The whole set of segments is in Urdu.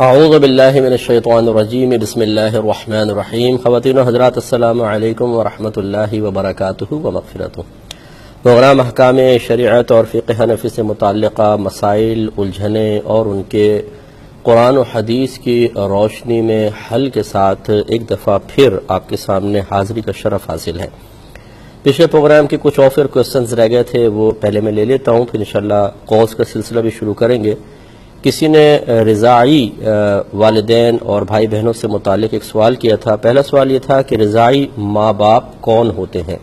اعوذ باللہ من الشیطان الرجیم بسم اللہ الرحمن الرحیم۔ خواتین و حضرات السلام علیکم ورحمۃ اللہ وبرکاتہ و مغفرتہ۔ پروگرام احکام شریعت اور فقہ حنفی سے متعلقہ مسائل، الجھنیں اور ان کے قرآن و حدیث کی روشنی میں حل کے ساتھ ایک دفعہ پھر آپ کے سامنے حاضری کا شرف حاصل ہے۔ پچھلے پروگرام کے کچھ آفر کوسچنز رہ گئے تھے، وہ پہلے میں لے لیتا ہوں، پھر انشاءاللہ قوس کا سلسلہ بھی شروع کریں گے۔ کسی نے رضاعی والدین اور بھائی بہنوں سے متعلق ایک سوال کیا تھا۔ پہلا سوال یہ تھا کہ رضاعی ماں باپ کون ہوتے ہیں؟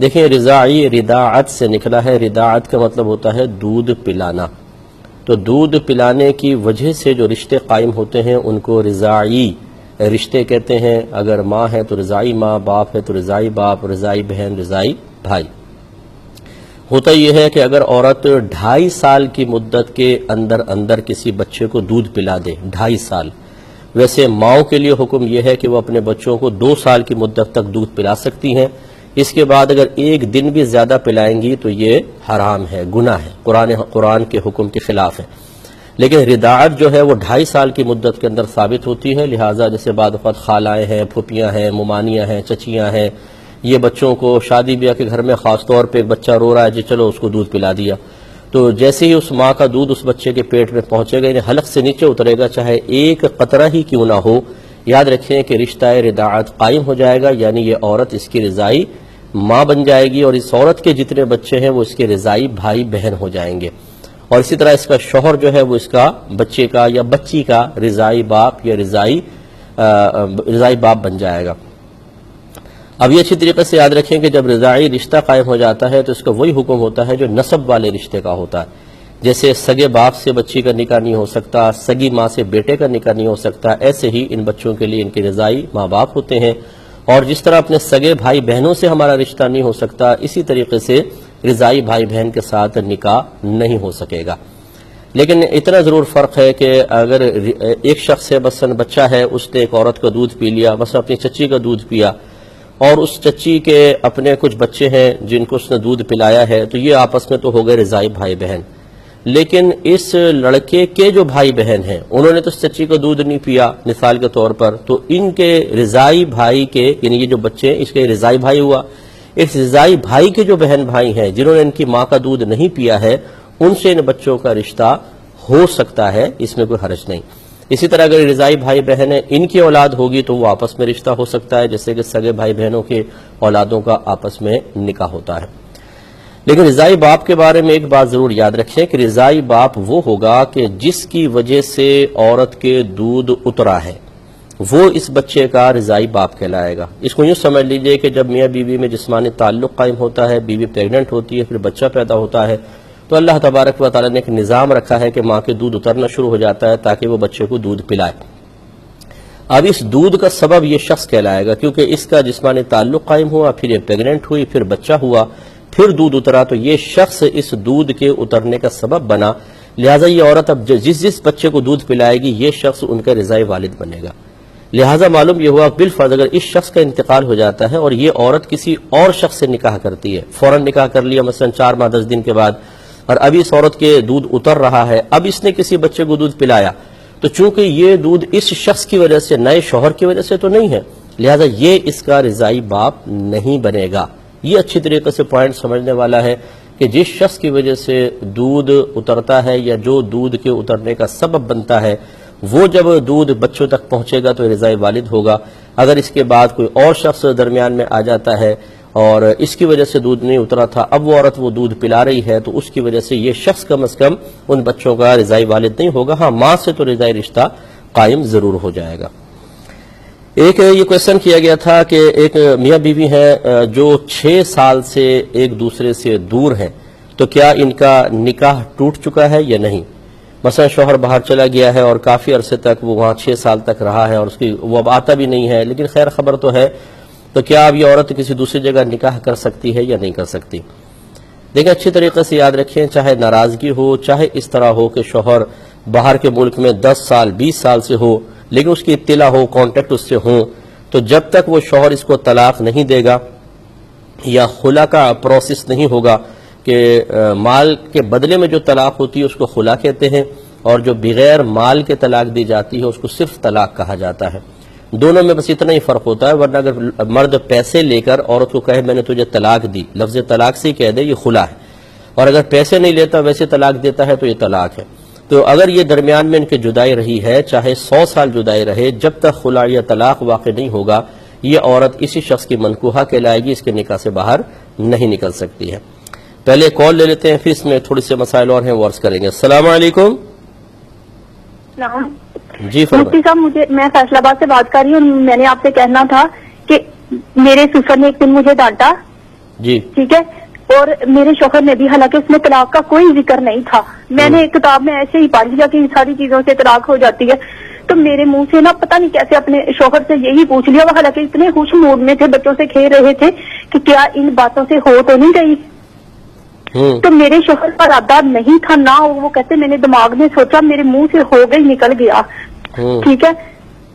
دیکھیں، رضاعی رضاعت سے نکلا ہے۔ رضاعت کا مطلب ہوتا ہے دودھ پلانا، تو دودھ پلانے کی وجہ سے جو رشتے قائم ہوتے ہیں ان کو رضاعی رشتے کہتے ہیں۔ اگر ماں ہے تو رضاعی ماں، باپ ہے تو رضاعی باپ، رضاعی بہن، رضاعی بھائی۔ ہوتا یہ ہے کہ اگر عورت 2.5 سال کی مدت کے اندر کسی بچے کو دودھ پلا دے، 2.5 سال، ویسے ماؤں کے لیے حکم یہ ہے کہ وہ اپنے بچوں کو 2 سال کی مدت تک دودھ پلا سکتی ہیں۔ اس کے بعد اگر ایک دن بھی زیادہ پلائیں گی تو یہ حرام ہے، گناہ ہے، قرآن کے حکم کے خلاف ہے۔ لیکن رضاعت جو ہے وہ 2.5 سال کی مدت کے اندر ثابت ہوتی ہے، لہٰذا جیسے بعض اوقات خالائیں ہیں، پھوپھیاں ہیں، ممانیاں ہیں، چچیاں ہیں، یہ بچوں کو شادی بیاہ کے گھر میں خاص طور پہ ایک بچہ رو رہا ہے، جی چلو اس کو دودھ پلا دیا، تو جیسے ہی اس ماں کا دودھ اس بچے کے پیٹ میں پہنچے گا، یعنی حلق سے نیچے اترے گا، چاہے ایک قطرہ ہی کیوں نہ ہو، یاد رکھیں کہ رشتہ رضاعت قائم ہو جائے گا، یعنی یہ عورت اس کی رضاعی ماں بن جائے گی، اور اس عورت کے جتنے بچے ہیں وہ اس کے رضاعی بھائی بہن ہو جائیں گے، اور اسی طرح اس کا شوہر جو ہے وہ اس کا بچے کا یا بچی کا رضاعی باپ یا رضاعی باپ بن جائے گا۔ اب یہ اچھی طریقے سے یاد رکھیں کہ جب رضاعی رشتہ قائم ہو جاتا ہے تو اس کا وہی حکم ہوتا ہے جو نسب والے رشتے کا ہوتا ہے۔ جیسے سگے باپ سے بچی کا نکاح نہیں ہو سکتا، سگی ماں سے بیٹے کا نکاح نہیں ہو سکتا، ایسے ہی ان بچوں کے لیے ان کے رضاعی ماں باپ ہوتے ہیں، اور جس طرح اپنے سگے بھائی بہنوں سے ہمارا رشتہ نہیں ہو سکتا، اسی طریقے سے رضاعی بھائی بہن کے ساتھ نکاح نہیں ہو سکے گا۔ لیکن اتنا ضرور فرق ہے کہ اگر ایک شخص ہے، مثلا بچہ ہے، اس نے ایک عورت کا دودھ پی لیا، مثلا اپنی چچی کا دودھ پیا، اور اس چچی کے اپنے کچھ بچے ہیں جن کو اس نے دودھ پلایا ہے، تو یہ آپس میں تو ہو گئے رضاعی بھائی بہن۔ لیکن اس لڑکے کے جو بھائی بہن ہیں انہوں نے تو اس چچی کا دودھ نہیں پیا مثال کے طور پر، تو ان کے رضاعی بھائی کے، یعنی یہ جو بچے ہیں اس کے رضاعی بھائی ہوا، اس رضاعی بھائی کے جو بہن بھائی ہیں جنہوں نے ان کی ماں کا دودھ نہیں پیا ہے، ان سے ان بچوں کا رشتہ ہو سکتا ہے، اس میں کوئی حرج نہیں۔ اسی طرح اگر رضاعی بھائی بہن ہیں، ان کی اولاد ہوگی تو وہ آپس میں رشتہ ہو سکتا ہے، جیسے کہ سگے بھائی بہنوں کے اولادوں کا آپس میں نکاح ہوتا ہے۔ لیکن رضاعی باپ کے بارے میں ایک بات ضرور یاد رکھیں کہ رضاعی باپ وہ ہوگا کہ جس کی وجہ سے عورت کے دودھ اترا ہے، وہ اس بچے کا رضاعی باپ کہلائے گا۔ اس کو یوں سمجھ لیجئے کہ جب میاں بیوی میں جسمانی تعلق قائم ہوتا ہے، بیوی پریگننٹ ہوتی ہے، پھر بچہ پیدا ہوتا ہے، تو اللہ تبارک و تعالیٰ نے ایک نظام رکھا ہے کہ ماں کے دودھ اترنا شروع ہو جاتا ہے تاکہ وہ بچے کو دودھ پلائے۔ اب اس دودھ کا سبب یہ شخص کہلائے گا، کیونکہ اس کا جسمانی تعلق قائم ہوا، پھر یہ پریگننٹ ہوئی، پھر بچہ ہوا، پھر دودھ اترا، تو یہ شخص اس دودھ کے اترنے کا سبب بنا، لہٰذا یہ عورت اب جس بچے کو دودھ پلائے گی یہ شخص ان کا رضاعی والد بنے گا۔ لہٰذا معلوم یہ ہوا بالفرض اگر اس شخص کا انتقال ہو جاتا ہے اور یہ عورت کسی اور شخص سے نکاح کرتی ہے، فوراً نکاح کر لیا مثلا 4 ماہ 10 دن کے بعد، اور ابھی اس عورت کے دودھ اتر رہا ہے، اب اس نے کسی بچے کو دودھ پلایا، تو چونکہ یہ دودھ اس شخص کی وجہ سے، نئے شوہر کی وجہ سے تو نہیں ہے، لہٰذا یہ اس کا رضاعی باپ نہیں بنے گا۔ یہ اچھی طریقے سے پوائنٹ سمجھنے والا ہے کہ جس شخص کی وجہ سے دودھ اترتا ہے یا جو دودھ کے اترنے کا سبب بنتا ہے، وہ جب دودھ بچوں تک پہنچے گا تو رضاعی والد ہوگا۔ اگر اس کے بعد کوئی اور شخص درمیان میں آ جاتا ہے اور اس کی وجہ سے دودھ نہیں اترا تھا، اب وہ عورت وہ دودھ پلا رہی ہے، تو اس کی وجہ سے یہ شخص کم از کم ان بچوں کا رضاعی والد نہیں ہوگا، ہاں ماں سے تو رضاعی رشتہ قائم ضرور ہو جائے گا۔ ایک یہ کویسچن کیا گیا تھا کہ ایک میاں بیوی ہیں جو 6 سال سے ایک دوسرے سے دور ہیں، تو کیا ان کا نکاح ٹوٹ چکا ہے یا نہیں؟ مثلا شوہر باہر چلا گیا ہے اور کافی عرصے تک وہ وہاں 6 سال تک رہا ہے اور وہ اب آتا بھی نہیں ہے، لیکن خیر خبر تو ہے، تو کیا اب یہ عورت کسی دوسری جگہ نکاح کر سکتی ہے یا نہیں کر سکتی؟ دیکھیں اچھی طریقے سے یاد رکھیں، چاہے ناراضگی ہو، چاہے اس طرح ہو کہ شوہر باہر کے ملک میں 10 سال 20 سال سے ہو، لیکن اس کی اطلاع ہو، کانٹیکٹ اس سے ہوں، تو جب تک وہ شوہر اس کو طلاق نہیں دے گا یا خلا کا پروسیس نہیں ہوگا کہ مال کے بدلے میں جو طلاق ہوتی ہے اس کو خلا کہتے ہیں، اور جو بغیر مال کے طلاق دی جاتی ہے اس کو صرف طلاق کہا جاتا ہے. دونوں میں بس اتنا ہی فرق ہوتا ہے، ورنہ اگر مرد پیسے لے کر عورت کو کہے میں نے تجھے طلاق دی، لفظ طلاق سے ہی کہہ دے یہ خلا ہے، اور اگر پیسے نہیں لیتا ویسے طلاق دیتا ہے تو یہ طلاق ہے. تو اگر یہ درمیان میں ان کی جدائی رہی ہے، چاہے 100 سال جدائی رہے، جب تک خلا یا طلاق واقع نہیں ہوگا یہ عورت اسی شخص کی منکوحہ کہلائے گی، اس کے نکاح سے باہر نہیں نکل سکتی ہے. پہلے کال لے لیتے ہیں، پھر اس میں تھوڑی سے مسائل اور ہیں وہ عرض کریں گے. السلام علیکم. جی مفتی صاحب، میں فیصلہ آباد سے بات کر رہی ہوں. میں نے آپ سے کہنا تھا کہ میرے سسر نے ایک دن مجھے ڈانٹا، جی ٹھیک ہے، اور میرے شوہر نے بھی، حالانکہ اس میں طلاق کا کوئی ذکر نہیں تھا. میں نے ایک کتاب میں ایسے ہی پڑھ لیا کہ ان ساری چیزوں سے طلاق ہو جاتی ہے، تو میرے منہ سے نا پتہ نہیں کیسے اپنے شوہر سے یہی پوچھ لیا، وہ حالانکہ اتنے خوش موڈ میں تھے، بچوں سے کھیل رہے تھے، کہ کیا ان باتوں سے ہو تو نہیں گئی. تو میرے شوہر کا ارادہ نہیں تھا نہ، وہ کہتے میں نے دماغ میں سوچا، میرے منہ سے ہو گئی، نکل گیا، ٹھیک ہے.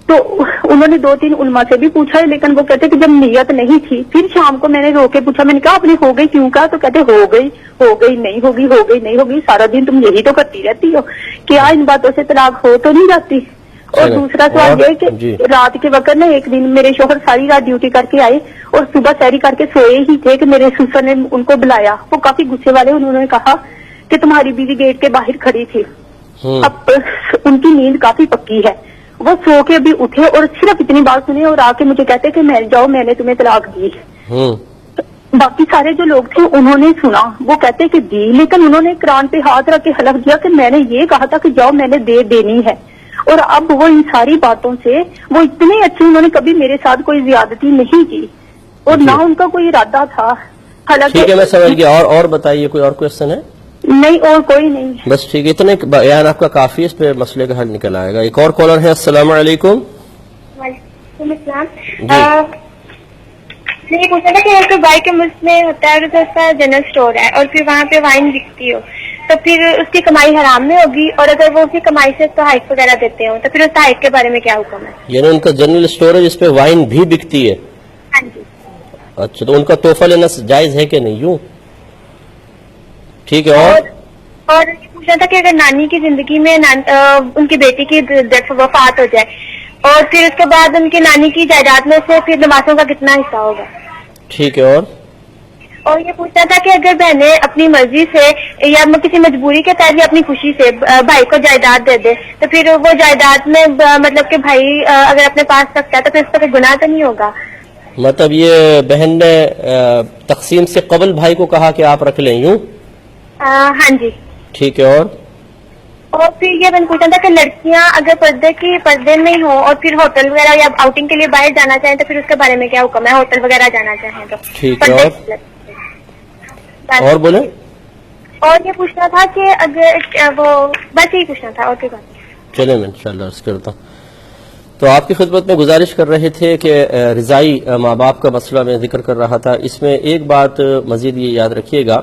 تو انہوں نے 2-3 علماء سے بھی پوچھا ہے، لیکن وہ کہتے کہ جب نیت نہیں تھی. پھر شام کو میں نے رو کے پوچھا، میں نے کہا آپ نے ہو گئی کیوں کہا؟ تو کہتے ہو گئی نہیں ہوگی، ہو گئی نہیں ہوگی، سارا دن تم یہی تو کرتی رہتی ہو، کیا ان باتوں سے طلاق ہو تو نہیں جاتی؟ اور دوسرا سوال یہ کہ رات کے وقت نا ایک دن میرے شوہر ساری رات ڈیوٹی کر کے آئے اور صبح سحری کر کے سوئے ہی تھے کہ میرے سسر نے ان کو بلایا. وہ کافی غصے والے، انہوں نے کہا کہ تمہاری بیوی گیٹ کے باہر کھڑی تھی. اب ان کی نیند کافی پکی ہے، وہ سو کے ابھی اٹھے اور صرف اتنی بات سنی اور آ کے مجھے کہتے کہ میں جاؤ، میں نے تمہیں طلاق دی. باقی سارے جو لوگ تھے انہوں نے سنا، وہ کہتے کہ دی، لیکن انہوں نے قرآن پہ ہاتھ رکھ کے حلف دیا کہ میں نے یہ کہا تھا کہ جاؤ، میں نے دے دینی ہے. اور اب وہ ان ساری باتوں سے وہ اتنے اچھے، انہوں نے کبھی میرے ساتھ کوئی زیادتی نہیں کی اور نہ ان کا کوئی ارادہ تھا. حالانکہ ٹھیک ہے، میں سمجھ گیا. اور بتائیے کوئی اور کوشچن ہے؟ نہیں، اور کوئی نہیں. بس ٹھیک ہے، اتنے بیان آپ کا کافی، اس پہ مسئلے کا حل نکل آئے گا. ایک اور کالر ہے. السلام علیکم. وعلیکم السلام. میں یہ پوچھنا تھا کہ اگر بھائی کے ملک میں ہوتا ہے تو اس کا جنرل اسٹور ہے اور پھر وہاں پہ وائن بکتی ہو، تو پھر اس کی کمائی حرام میں ہوگی، اور اگر وہ اسی کمائی سے تحائف وغیرہ دیتے ہوں تو پھر اس تحائف کے بارے میں کیا حکم ہے؟ یعنی ان کا جنرل اسٹور ہے جس پہ وائن بھی بکتی ہے؟ ہاں جی. اچھا، تو ان کا تحفہ لینا جائز ہے کہ نہیں؟ یوں ٹھیک ہے. اور یہ پوچھنا تھا کہ اگر نانی کی زندگی میں ان کی بیٹی کی وفات ہو جائے اور پھر اس کے بعد ان کی نانی کی جائیداد میں سے پھر نمازوں کا کتنا حصہ ہوگا؟ ٹھیک ہے. اور یہ پوچھنا تھا کہ اگر بہنیں اپنی مرضی سے یا کسی مجبوری کے تحت یا اپنی خوشی سے بھائی کو جائیداد دے دے تو پھر وہ جائیداد میں مطلب کہ بھائی اگر اپنے پاس رکھتا ہے تو پھر اس کا کوئی گناہ تو نہیں ہوگا؟ مطلب یہ بہن نے تقسیم سے قبل بھائی کو کہا کہ آپ رکھ لیں، یوں؟ ہاں جی. ٹھیک ہے. اور پھر یہ میں نے پوچھا تھا کہ لڑکیاں اگر پردے میں ہی ہوں اور پھر ہوٹل وغیرہ یا آؤٹنگ کے لیے باہر جانا چاہیں تو پھر اس کے بارے میں کیا حکم ہے؟ ہوٹل وغیرہ جانا چاہیں تو ٹھیک ہے. اور بولیں. اور یہ پوچھنا تھا کہ اگر وہ بس یہی پوچھنا تھا، اور کوئی بات نہیں. چلیں میں انشاءاللہ عرض کرتا ہوں. تو آپ کی خدمت میں گزارش کر رہے تھے کہ رضائی ماں باپ کا مسئلہ میں ذکر کر رہا تھا. اس میں ایک بات مزید یہ یاد رکھیے گا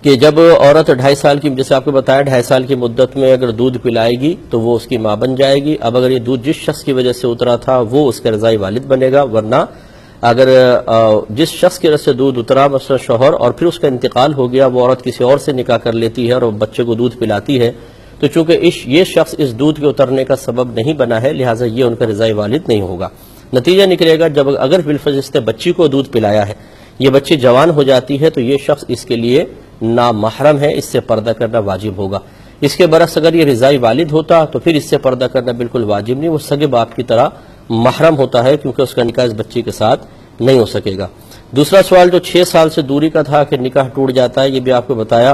کہ جب عورت 2.5 سال کی، جیسے آپ کو بتایا 2.5 سال کی مدت میں اگر دودھ پلائے گی تو وہ اس کی ماں بن جائے گی. اب اگر یہ دودھ جس شخص کی وجہ سے اترا تھا وہ اس کا رضائی والد بنے گا، ورنہ اگر جس شخص کی وجہ سے دودھ اترا مثلا شوہر اور پھر اس کا انتقال ہو گیا، وہ عورت کسی اور سے نکاح کر لیتی ہے اور بچے کو دودھ پلاتی ہے، تو چونکہ یہ شخص اس دودھ کے اترنے کا سبب نہیں بنا ہے، لہٰذا یہ ان کا رضائی والد نہیں ہوگا. نتیجہ نکلے گا جب اگر بالفرض اس نے بچی کو دودھ پلایا ہے، یہ بچی جوان ہو جاتی ہے تو یہ شخص اس کے لیے نامحرم ہے، اس سے پردہ کرنا واجب ہوگا. اس کے برعکس اگر یہ رضائی والد ہوتا تو پھر اس سے پردہ کرنا بالکل واجب نہیں، وہ سگے باپ کی طرح محرم ہوتا ہے کیونکہ اس کا نکاح اس بچی کے ساتھ نہیں ہو سکے گا. دوسرا سوال جو 6 سال سے دوری کا تھا کہ نکاح ٹوٹ جاتا ہے، یہ بھی آپ کو بتایا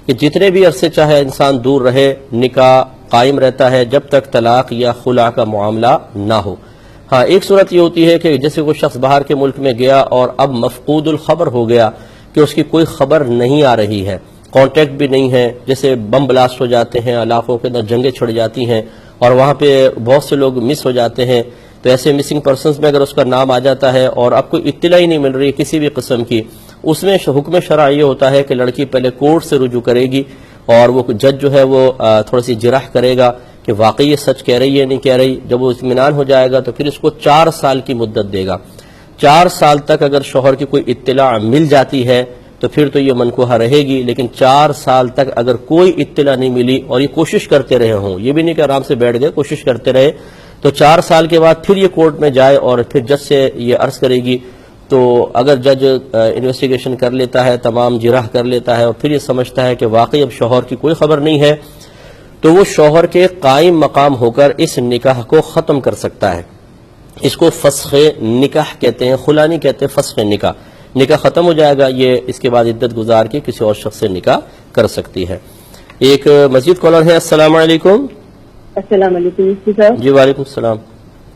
کہ جتنے بھی عرصے چاہے انسان دور رہے نکاح قائم رہتا ہے جب تک طلاق یا خلع کا معاملہ نہ ہو. ہاں، ایک صورت یہ ہوتی ہے کہ جیسے کوئی شخص باہر کے ملک میں گیا اور اب مفقود الخبر ہو گیا کہ اس کی کوئی خبر نہیں آ رہی ہے، کانٹیکٹ بھی نہیں ہے، جیسے بم بلاسٹ ہو جاتے ہیں، علاقوں کے اندر جنگیں چھڑ جاتی ہیں اور وہاں پہ بہت سے لوگ مس ہو جاتے ہیں، تو ایسے مسنگ پرسنز میں اگر اس کا نام آ جاتا ہے اور اب کوئی اطلاع ہی نہیں مل رہی کسی بھی قسم کی، اس میں حکم شرعی یہ ہوتا ہے کہ لڑکی پہلے کورٹ سے رجوع کرے گی اور وہ جج جو ہے وہ تھوڑی سی جرح کرے گا کہ واقعی یہ سچ کہہ رہی ہے نہیں کہہ رہی. جب وہ اطمینان ہو جائے گا تو پھر اس کو 4 سال کی مدت دے گا. 4 سال تک اگر شوہر کی کوئی اطلاع مل جاتی ہے تو پھر تو یہ منکوحہ رہے گی. لیکن 4 سال تک اگر کوئی اطلاع نہیں ملی اور یہ کوشش کرتے رہے ہوں، یہ بھی نہیں کہ آرام سے بیٹھ گئے، کوشش کرتے رہے، تو 4 سال کے بعد پھر یہ کورٹ میں جائے اور پھر جج سے یہ عرض کرے گی. تو اگر جج انویسٹیگیشن کر لیتا ہے، تمام جرح کر لیتا ہے اور پھر یہ سمجھتا ہے کہ واقعی اب شوہر کی کوئی خبر نہیں ہے، تو وہ شوہر کے قائم مقام ہو کر اس نکاح کو ختم کر سکتا ہے. اس کو فسخ نکاح کہتے ہیں، خلا نہیں کہتے، فسخ نکاح. نکاح ختم ہو جائے گا، یہ اس کے بعد عدت گزار کے کسی اور شخص سے نکاح کر سکتی ہے. ایک مزید کالر ہے. السلام علیکم. السلام علیکم مفتی صاحب. جی وعلیکم السلام.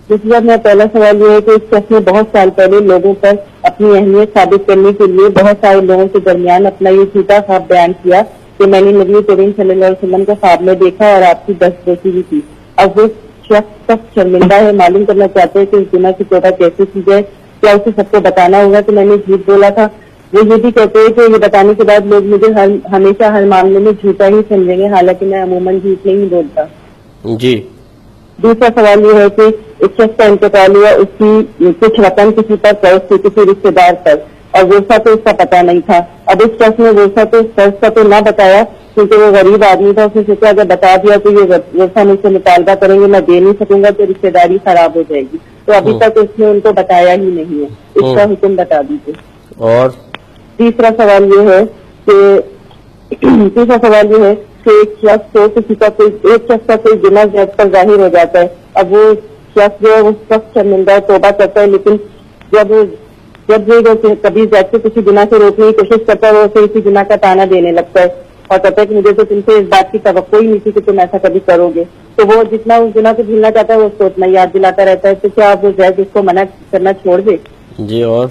مفتی صاحب، میرا پہلا سوال یہ ہے کہ اس شخص نے بہت سال پہلے لوگوں پر اپنی اہمیت ثابت کرنے کے لیے بہت سارے لوگوں کے درمیان اپنا یہ جھوٹا خواب بیان کیا کہ میں نے نبی کریم صلی اللہ علیہ وسلم کو خواب میں دیکھا اور آپ کی دست دیکھی بھی تھی. اب وہ شخص تک شرمندہ ہے، معلوم کرنا چاہتے ہیں کہ اس گناہ کی توبہ کیسے کی جائے. کیا اسے سب کو بتانا ہوگا کہ میں نے جھوٹ بولا تھا؟ وہ یہ بھی کہتے ہیں کہ یہ بتانے کے بعد لوگ مجھے ہمیشہ ہر معاملے میں جھوٹا ہی سمجھیں گے، حالانکہ میں عموماً جھوٹ نہیں بولتا. جی. دوسرا سوال یہ ہے کہ اس شخص کا انتقال ہوا، اس کی کچھ رقم کسی پر قرض تھی، کسی رشتے دار پر، اور ورثہ تو اس کا پتہ نہیں تھا. اب اس شخص نے ورثہ تو قرض کا تو نہ بتایا کیونکہ وہ غریب آدمی تھا. اس نے سوچا اگر بتا دیا تو یہ ورثہ مجھ سے مطالبہ کریں گے، میں دے نہیں سکوں گا تو رشتے داری خراب ہو جائے گی. تو ابھی تک اس نے ان کو بتایا ہی نہیں ہے. اس کا حکم بتا دیجیے. اور تیسرا سوال یہ ہے کہ ایک شخص کا کوئی گناہ زیادہ پر ظاہر ہو جاتا ہے. اب وہ شخص جو ہے وہ سخت شرمندہ توبہ کرتا ہے، لیکن جب کبھی زیادہ سے کسی گناہ سے روکنے کی کوشش کرتا ہے وہ اسے اسی گناہ کا تانا دینے لگتا ہے اور کہتا ہے کہ مجھے تو تم سے اس بات کی توقع ہی نہیں تھی کہ تم ایسا کبھی کرو گے. تو وہ جتنا اس گناہ کو بھولنا چاہتا ہے وہ اس کو اتنا یاد دلاتا رہتا ہے. تو کیا آپ وہ زیادہ اس کو منع کرنا چھوڑ دے؟ جی. اور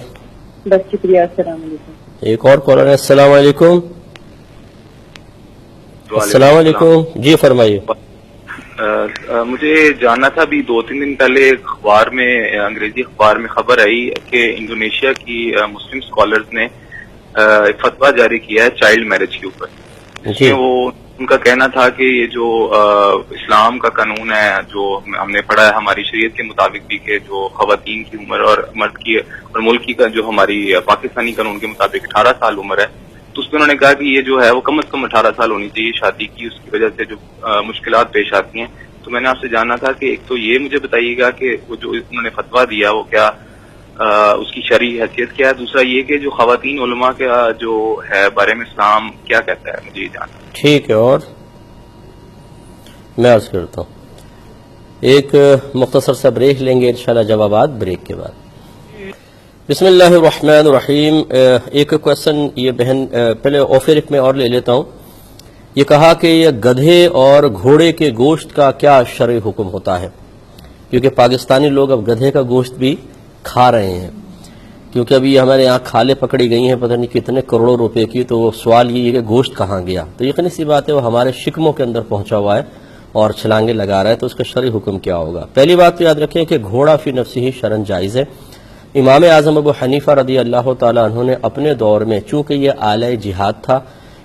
بس شکریہ. السلام علیکم. ایک اور کالر ہے. السلام علیکم. السلام علیکم. جی فرمائیے. مجھے جاننا تھا، ابھی 2-3 دن پہلے اخبار میں، انگریزی اخبار میں خبر آئی کہ انڈونیشیا کی مسلم اسکالرز نے ایک فتویٰ جاری کیا ہے چائلڈ میرج کے اوپر. جی. وہ ان کا کہنا تھا کہ یہ جو اسلام کا قانون ہے، جو ہم نے پڑھا ہے ہماری شریعت کے مطابق بھی، کہ جو خواتین کی عمر اور مرد کی اور ملکی کا جو ہماری پاکستانی قانون کے مطابق 18 سال عمر ہے، تو اس میں انہوں نے کہا کہ یہ جو ہے وہ کم از کم 18 سال ہونی چاہیے شادی کی. اس کی وجہ سے جو مشکلات پیش آتی ہیں. تو میں نے آپ سے جاننا تھا کہ ایک تو یہ مجھے بتائیے گا کہ وہ جو انہوں نے فتویٰ دیا وہ کیا اس کی شرعی حیثیت کیا ہے. دوسرا یہ کہ جو خواتین علماء کا جو ہے بارے میں اسلام کیا کہتا ہے، مجھے یہ جاننا. ٹھیک ہے. اور میں عرض کرتا ہوں، ایک مختصر سا بریک لیں گے، انشاءاللہ جوابات بریک کے بعد. بسم اللہ الرحمن الرحیم. ایک کویسچن یہ بہن پہلے آفر میں اور لے لیتا ہوں. یہ کہا کہ یہ گدھے اور گھوڑے کے گوشت کا کیا شرعی حکم ہوتا ہے، کیونکہ پاکستانی لوگ اب گدھے کا گوشت بھی کھا رہے ہیں، کیونکہ ابھی ہمارے یہاں کھالیں پکڑی گئی ہیں پتہ نہیں کتنے کروڑوں روپے کی. تو سوال یہ ہے کہ گوشت کہاں گیا. تو یقینی سی بات ہے وہ ہمارے شکموں کے اندر پہنچا ہوا ہے اور چھلانگے لگا رہا ہے. تو اس کا شرعی حکم کیا ہوگا؟ پہلی بات تو یاد رکھیں کہ گھوڑا فی نفسی ہی شرعن جائز ہے. امام اعظم ابو حنیفہ رضی اللہ تعالیٰ عنہ نے اپنے دور میں، چونکہ یہ آلہ جہاد تھا،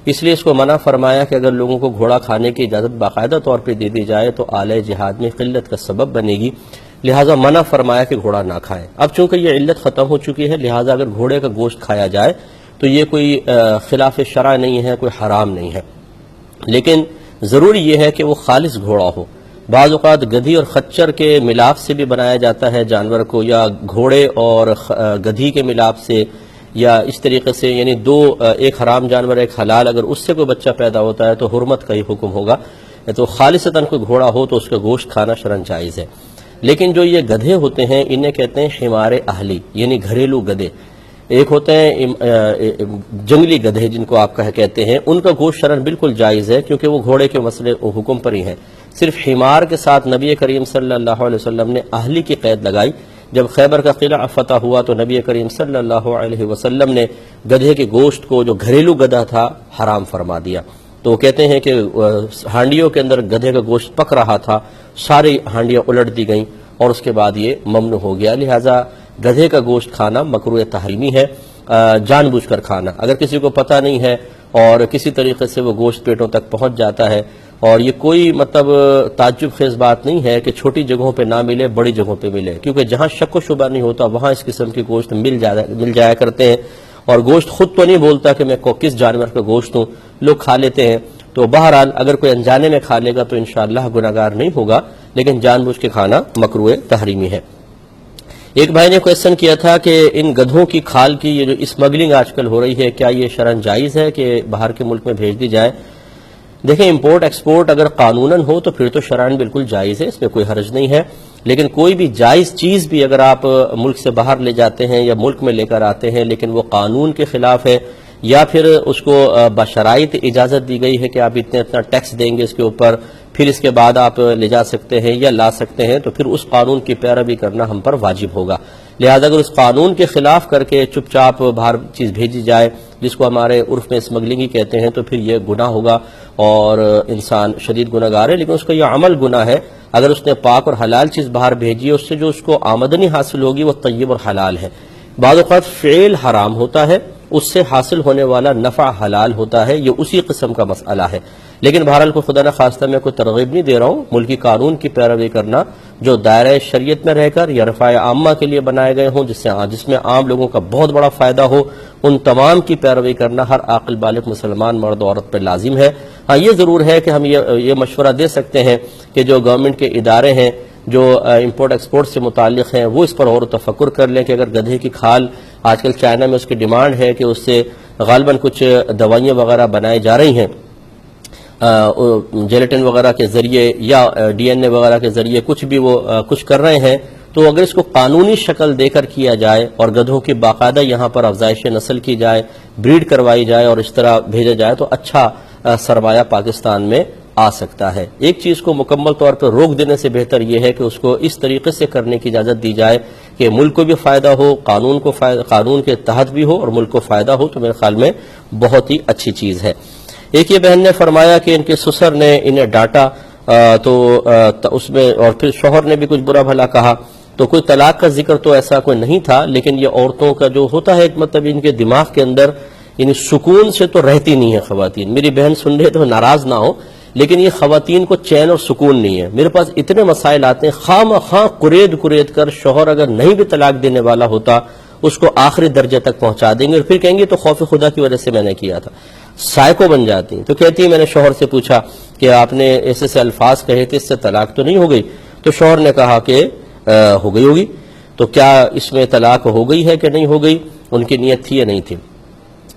اس لیے اس کو منع فرمایا کہ اگر لوگوں کو گھوڑا کھانے کی اجازت باقاعدہ طور پہ دے دی جائے تو آلہ جہاد میں قلت کا سبب بنے گی، لہٰذا منع فرمایا کہ گھوڑا نہ کھائیں. اب چونکہ یہ علت ختم ہو چکی ہے، لہٰذا اگر گھوڑے کا گوشت کھایا جائے تو یہ کوئی خلاف شرع نہیں ہے، کوئی حرام نہیں ہے. لیکن ضروری یہ ہے کہ وہ خالص گھوڑا ہو. بعض اوقات گدھی اور خچر کے ملاپ سے بھی بنایا جاتا ہے جانور کو، یا گھوڑے اور گدھی کے ملاپ سے، یا اس طریقے سے، یعنی دو، ایک حرام جانور ایک حلال، اگر اس سے کوئی بچہ پیدا ہوتا ہے تو حرمت کا ہی حکم ہوگا. تو خالصتاً کوئی گھوڑا ہو تو اس کا گوشت کھانا شرعاً جائز ہے. لیکن جو یہ گدھے ہوتے ہیں انہیں کہتے ہیں حمار اہلی، یعنی گھریلو گدھے. ایک ہوتے ہیں جنگلی گدھے جن کو آپ کہتے ہیں، ان کا گوشت شرعاً بالکل جائز ہے کیونکہ وہ گھوڑے کے مسئلے حکم پر ہی ہیں. صرف حمار کے ساتھ نبی کریم صلی اللہ علیہ وسلم نے اہلی کی قید لگائی. جب خیبر کا قلعہ فتح ہوا تو نبی کریم صلی اللہ علیہ وسلم نے گدھے کے گوشت کو، جو گھریلو گدھا تھا، حرام فرما دیا. تو وہ کہتے ہیں کہ ہانڈیوں کے اندر گدھے کا گوشت پک رہا تھا، ساری ہانڈیاں الٹ دی گئیں اور اس کے بعد یہ ممنوع ہو گیا. لہٰذا گدھے کا گوشت کھانا مکروہ تحریمی ہے، جان بوجھ کر کھانا. اگر کسی کو پتہ نہیں ہے اور کسی طریقے سے وہ گوشت پیٹوں تک پہنچ جاتا ہے، اور یہ کوئی تعجب خیز بات نہیں ہے کہ چھوٹی جگہوں پہ نہ ملے، بڑی جگہوں پہ ملے، کیونکہ جہاں شک و شبہ نہیں ہوتا وہاں اس قسم کے گوشت مل جایا کرتے ہیں. اور گوشت خود تو نہیں بولتا کہ میں کس جانور کا گوشت ہوں، لوگ کھا لیتے ہیں، تو بہرحال اگر کوئی انجانے میں کھا لے گا تو انشاءاللہ گناہگار نہیں ہوگا، لیکن جان بوجھ کے کھانا مکروہ تحریمی ہے۔ ایک بھائی نے کویسچن کیا تھا کہ ان گدھوں کی کھال کی یہ جو اسمگلنگ آج کل ہو رہی ہے، کیا یہ شرعاً جائز ہے کہ باہر کے ملک میں بھیج دی جائے؟ دیکھیں، امپورٹ ایکسپورٹ اگر قانوناً ہو تو پھر تو شرعاً بالکل جائز ہے، اس میں کوئی حرج نہیں ہے، لیکن کوئی بھی جائز چیز بھی اگر آپ ملک سے باہر لے جاتے ہیں یا ملک میں لے کر آتے ہیں لیکن وہ قانون کے خلاف ہے، یا پھر اس کو بشرائط اجازت دی گئی ہے کہ آپ اتنا ٹیکس دیں گے اس کے اوپر، پھر اس کے بعد آپ لے جا سکتے ہیں یا لا سکتے ہیں، تو پھر اس قانون کی پیروی کرنا ہم پر واجب ہوگا۔ لہذا اگر اس قانون کے خلاف کر کے چپ چاپ باہر چیز بھیجی جائے، جس کو ہمارے عرف میں اسمگلنگ ہی کہتے ہیں، تو پھر یہ گناہ ہوگا اور انسان شدید گناہ گار ہے، لیکن اس کا یہ عمل گناہ ہے۔ اگر اس نے پاک اور حلال چیز باہر بھیجی ہے، اس سے جو اس کو آمدنی حاصل ہوگی وہ طیب اور حلال ہے۔ بعض اوقات فعل حرام ہوتا ہے، اس سے حاصل ہونے والا نفع حلال ہوتا ہے، یہ اسی قسم کا مسئلہ ہے۔ لیکن بہرحال کو خدا نخواستہ میں کوئی ترغیب نہیں دے رہا ہوں، ملکی قانون کی پیروی کرنا جو دائرہ شریعت میں رہ کر یا رفاع عامہ کے لیے بنائے گئے ہوں، جس میں عام لوگوں کا بہت بڑا فائدہ ہو، ان تمام کی پیروی کرنا ہر عاقل بالغ مسلمان مرد و عورت پر لازم ہے۔ ہاں، یہ ضرور ہے کہ ہم یہ مشورہ دے سکتے ہیں کہ جو گورنمنٹ کے ادارے ہیں جو امپورٹ ایکسپورٹ سے متعلق ہیں، وہ اس پر غور و تفکر کر لیں کہ اگر گدھے کی کھال، آج کل چائنا میں اس کی ڈیمانڈ ہے کہ اس سے غالباً کچھ دوائیاں وغیرہ بنائی جا رہی ہیں جیلیٹن وغیرہ کے ذریعے یا ڈی این اے وغیرہ کے ذریعے، کچھ بھی وہ کچھ کر رہے ہیں، تو اگر اس کو قانونی شکل دے کر کیا جائے اور گدھوں کی باقاعدہ یہاں پر افزائش نسل کی جائے، بریڈ کروائی جائے اور اس طرح بھیجا جائے، تو اچھا سرمایہ پاکستان میں آ سکتا ہے۔ ایک چیز کو مکمل طور پر روک دینے سے بہتر یہ ہے کہ اس کو اس طریقے سے کرنے کی اجازت دی جائے کہ ملک کو بھی فائدہ ہو، قانون کے تحت بھی ہو اور ملک کو فائدہ ہو، تو میرے خیال میں بہت ہی اچھی چیز ہے۔ ایک یہ بہن نے فرمایا کہ ان کے سسر نے انہیں ڈانٹا تو اس میں، اور پھر شوہر نے بھی کچھ برا بھلا کہا، تو کوئی طلاق کا ذکر تو ایسا کوئی نہیں تھا، لیکن یہ عورتوں کا جو ہوتا ہے مطلب ان کے دماغ کے اندر یعنی سکون سے تو رہتی نہیں ہے خواتین۔ میری بہن سن رہے تو ناراض نہ ہو، لیکن یہ خواتین کو چین اور سکون نہیں ہے۔ میرے پاس اتنے مسائل آتے ہیں، خواہ قرید کر شوہر اگر نہیں بھی طلاق دینے والا ہوتا اس کو آخری درجے تک پہنچا دیں گے، اور پھر کہیں گے تو خوف خدا کی وجہ سے میں نے کیا تھا۔ سائیکو بن جاتی ہیں، تو کہتی ہیں میں نے شوہر سے پوچھا کہ آپ نے ایسے سے الفاظ کہے تھے، اس سے طلاق تو نہیں ہو گئی؟ تو شوہر نے کہا کہ ہو گئی ہوگی۔ تو کیا اس میں طلاق ہو گئی ہے کہ نہیں ہو گئی؟ ان کی نیت تھی یا نہیں تھی؟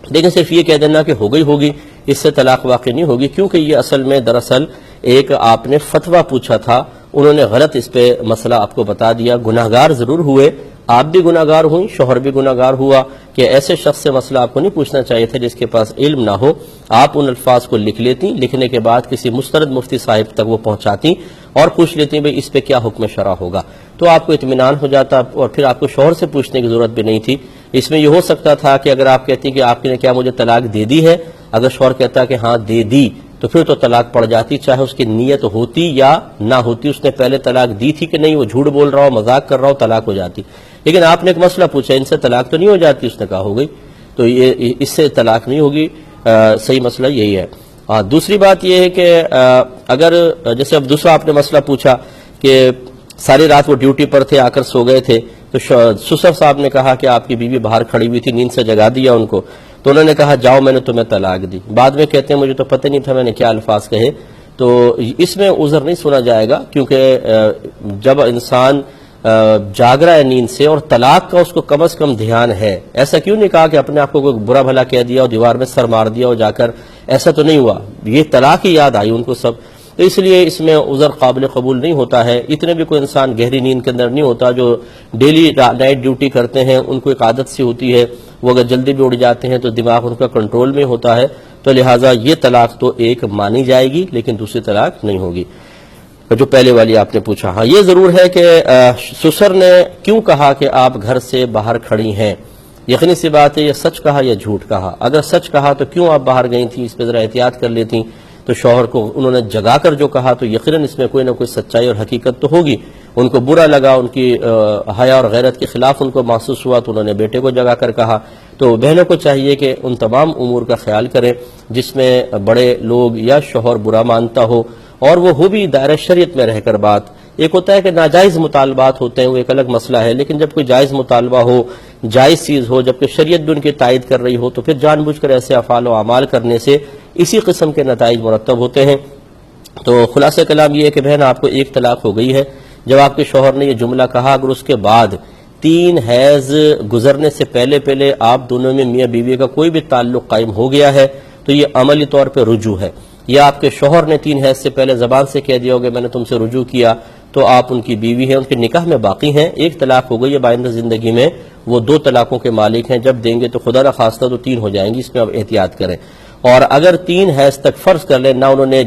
لیکن صرف یہ کہہ دینا کہ ہو گئی ہوگی، اس سے طلاق واقع نہیں ہوگی، کیونکہ یہ اصل میں دراصل ایک آپ نے فتویٰ پوچھا تھا، انہوں نے غلط اس پہ مسئلہ آپ کو بتا دیا۔ گناہگار ضرور ہوئے، آپ بھی گناہگار ہوئیں، شوہر بھی گناہگار ہوا، کہ ایسے شخص سے مسئلہ آپ کو نہیں پوچھنا چاہیے تھا جس کے پاس علم نہ ہو۔ آپ ان الفاظ کو لکھ لیتی، لکھنے کے بعد کسی مستند مفتی صاحب تک وہ پہنچاتی اور پوچھ لیتی بھئی اس پہ کیا حکم شرع ہوگا، تو آپ کو اطمینان ہو جاتا، اور پھر آپ کو شوہر سے پوچھنے کی ضرورت بھی نہیں تھی۔ اس میں یہ ہو سکتا تھا کہ اگر آپ کہتی کہ آپ نے کیا مجھے طلاق دے دی ہے، اگر شوہر کہتا کہ ہاں دے دی، تو پھر تو طلاق پڑ جاتی، چاہے اس کی نیت ہوتی یا نہ ہوتی، اس نے پہلے طلاق دی تھی کہ نہیں، وہ جھوٹ بول رہا ہو، مذاق کر رہا ہو، طلاق ہو جاتی۔ لیکن آپ نے ایک مسئلہ پوچھا، ان سے طلاق تو نہیں ہو جاتی؟ اس نے کہا ہو گئی، تو یہ اس سے طلاق نہیں ہوگی۔ صحیح مسئلہ یہی ہے۔ دوسری بات یہ ہے کہ اگر جیسے اب دوسرا آپ نے مسئلہ پوچھا کہ ساری رات وہ ڈیوٹی پر تھے، آ کر سو گئے تھے، تو سسر صاحب نے کہا کہ آپ کی بیوی باہر کھڑی ہوئی تھی، نیند سے جگا دیا ان کو، تو انہوں نے کہا جاؤ میں نے تمہیں طلاق دی۔ بعد میں کہتے ہیں مجھے تو پتہ نہیں تھا میں نے کیا الفاظ کہے، تو اس میں عذر نہیں سنا جائے گا، کیونکہ جب انسان جاگ رہا ہے نیند سے اور طلاق کا اس کو کم از کم دھیان ہے، ایسا کیوں نہیں کہا کہ اپنے آپ کو کوئی برا بھلا کہہ دیا اور دیوار میں سر مار دیا اور جا کر، ایسا تو نہیں ہوا، یہ طلاق ہی یاد آئی ان کو سب، تو اس لیے اس میں عذر قابل قبول نہیں ہوتا ہے۔ اتنے بھی کوئی انسان گہری نیند کے اندر نہیں ہوتا، جو ڈیلی نائٹ ڈیوٹی کرتے ہیں ان کو ایک عادت سی ہوتی ہے، وہ اگر جلدی بھی اڑ جاتے ہیں تو دماغ ان کا کنٹرول میں ہوتا ہے، تو لہٰذا یہ طلاق تو ایک مانی جائے گی، لیکن دوسری طلاق نہیں ہوگی جو پہلے والی آپ نے پوچھا۔ ہاں یہ ضرور ہے کہ سسر نے کیوں کہا کہ آپ گھر سے باہر کھڑی ہیں، یقینی سی بات ہے یہ سچ کہا یا جھوٹ کہا، اگر سچ کہا تو کیوں آپ باہر گئی تھیں، اس پہ ذرا احتیاط کر لیتی، تو شوہر کو انہوں نے جگا کر جو کہا تو یقیناً اس میں کوئی نہ کوئی سچائی اور حقیقت تو ہوگی، ان کو برا لگا، ان کی حیا اور غیرت کے خلاف ان کو محسوس ہوا، تو انہوں نے بیٹے کو جگا کر کہا۔ تو بہنوں کو چاہیے کہ ان تمام امور کا خیال کریں جس میں بڑے لوگ یا شوہر برا مانتا ہو، اور وہ ہو بھی دائرہ شریعت میں رہ کر بات، ایک ہوتا ہے کہ ناجائز مطالبات ہوتے ہیں، وہ ایک الگ مسئلہ ہے، لیکن جب کوئی جائز مطالبہ ہو، جائز چیز ہو، جبکہ شریعت بھی ان کی تائید کر رہی ہو، تو پھر جان بوجھ کر ایسے افعال و اعمال کرنے سے اسی قسم کے نتائج مرتب ہوتے ہیں۔ تو خلاصہ کلام یہ ہے کہ بہن آپ کو ایک طلاق ہو گئی ہے، جب آپ کے شوہر نے یہ جملہ کہا، اگر اس کے بعد 3 حیض گزرنے سے پہلے آپ دونوں میں میاں بیوی کا کوئی بھی تعلق قائم ہو گیا ہے تو یہ عملی طور پہ رجوع ہے، یا آپ کے شوہر نے 3 حیض سے پہلے زبان سے کہہ دیا ہوگا میں نے تم سے رجوع کیا، تو آپ ان کی بیوی ہیں، ان کے نکاح میں باقی ہیں، ایک طلاق ہو گئی ہے، بآئندہ زندگی میں وہ 2 طلاقوں کے مالک ہیں، جب دیں گے تو خدا نخواستہ تو 3 ہو جائیں گی، اس میں اب احتیاط کریں۔ اور اگر 3 حیض تک فرض کر لیں نہ انہوں نے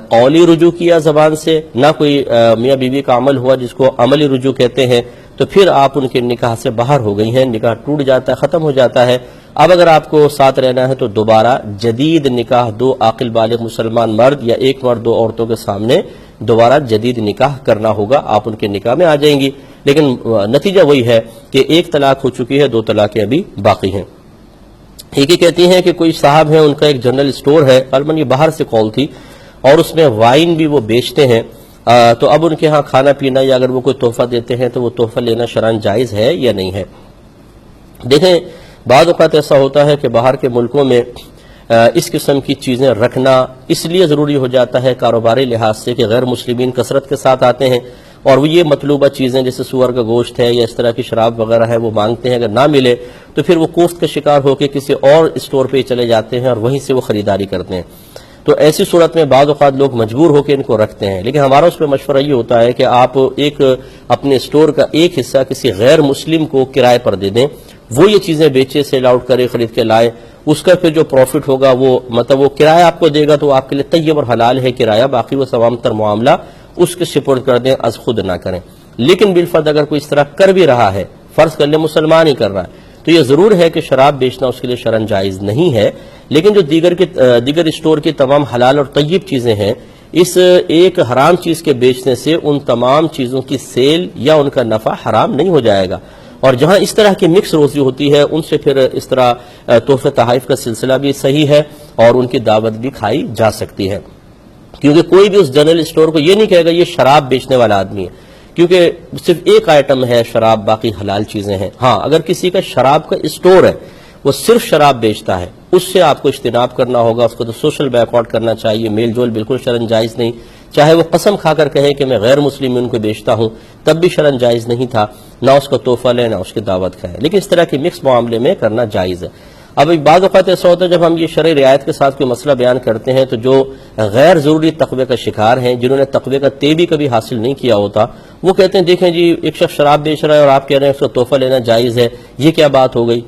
قولی رجوع کیا زبان سے، نہ کوئی میاں بیوی کا عمل ہوا جس کو عملی رجوع کہتے ہیں، تو پھر آپ ان کے نکاح سے باہر ہو گئی ہیں، نکاح ٹوٹ جاتا ہے، ختم ہو جاتا ہے۔ اب اگر آپ کو ساتھ رہنا ہے تو دوبارہ جدید نکاح 2 عاقل بالغ مسلمان مرد یا ایک مرد 2 عورتوں کے سامنے دوبارہ جدید نکاح کرنا ہوگا، آپ ان کے نکاح میں آ جائیں گی، لیکن نتیجہ وہی ہے کہ 1 طلاق ہو چکی ہے، 2 طلاقیں ابھی باقی ہیں۔ ایک ہی کہتی ہیں کہ کوئی صاحب ہیں، ان کا ایک جنرل اسٹور ہے، غالباً یہ باہر سے کال تھی، اور اس میں وائن بھی وہ بیچتے ہیں، تو اب ان کے ہاں کھانا پینا یا اگر وہ کوئی تحفہ دیتے ہیں تو وہ تحفہ لینا شرعاً جائز ہے یا نہیں ہے؟ دیکھیں بعض اوقات ایسا ہوتا ہے کہ باہر کے ملکوں میں اس قسم کی چیزیں رکھنا اس لیے ضروری ہو جاتا ہے کاروباری لحاظ سے کہ غیر مسلمین کثرت کے ساتھ آتے ہیں، اور وہ یہ مطلوبہ چیزیں جیسے سور کا گوشت ہے یا اس طرح کی شراب وغیرہ ہے وہ مانگتے ہیں، اگر نہ ملے تو پھر وہ کوفت کا شکار ہو کے کسی اور اسٹور پہ چلے جاتے ہیں اور وہیں سے وہ خریداری کرتے ہیں۔ تو ایسی صورت میں بعض اوقات لوگ مجبور ہو کے ان کو رکھتے ہیں، لیکن ہمارا اس پہ مشورہ یہ ہوتا ہے کہ آپ ایک اپنے اسٹور کا ایک حصہ کسی غیر مسلم کو کرائے پر دے دیں، وہ یہ چیزیں بیچے، سیل آؤٹ کرے، خرید کے لائے، اس کا پھر جو پروفٹ ہوگا وہ وہ کرایہ آپ کو دے گا تو آپ کے لیے طیب اور حلال ہے کرایہ، باقی وہ تمام تر معاملہ اس کے سپرد کر دیں، از خود نہ کریں۔ لیکن بالفرض اگر کوئی اس طرح کر بھی رہا ہے، فرض کر لیں مسلمان ہی کر رہا ہے، تو یہ ضرور ہے کہ شراب بیچنا اس کے لیے شرعاً جائز نہیں ہے، لیکن جو دیگر اسٹور کی تمام حلال اور طیب چیزیں ہیں، اس ایک حرام چیز کے بیچنے سے ان تمام چیزوں کی سیل یا ان کا نفع حرام نہیں ہو جائے گا، اور جہاں اس طرح کی مکس روزی ہوتی ہے ان سے پھر اس طرح تحفہ تحائف کا سلسلہ بھی صحیح ہے اور ان کی دعوت بھی کھائی جا سکتی ہے، کیونکہ کوئی بھی اس جنرل اسٹور کو یہ نہیں کہے گا یہ شراب بیچنے والا آدمی ہے، کیونکہ صرف ایک آئٹم ہے شراب، باقی حلال چیزیں ہیں۔ ہاں اگر کسی کا شراب کا اسٹور ہے، وہ صرف شراب بیچتا ہے، اس سے آپ کو اجتناب کرنا ہوگا، اس کو تو سوشل بیک آؤٹ کرنا چاہیے، میل جول بالکل شرعاً جائز نہیں، چاہے وہ قسم کھا کر کہے کہ میں غیر مسلم ان کو بیچتا ہوں تب بھی شرعاً جائز نہیں تھا، نہ اس کو تحفہ لے نہ اس کی دعوت کھائے، لیکن اس طرح کے مکس معاملے میں کرنا جائز ہے۔ اب بعض اوقات ایسا ہوتا ہے جب ہم یہ شرعی رعایت کے ساتھ کوئی مسئلہ بیان کرتے ہیں تو جو غیر ضروری تقوی کا شکار ہیں، جنہوں نے تقوی کا تے بھی کبھی حاصل نہیں کیا ہوتا، وہ کہتے ہیں دیکھیں جی ایک شخص شراب بیچ رہا ہے اور آپ کہہ رہے ہیں اس کو تحفہ لینا جائز ہے، یہ کیا بات ہو گئی؟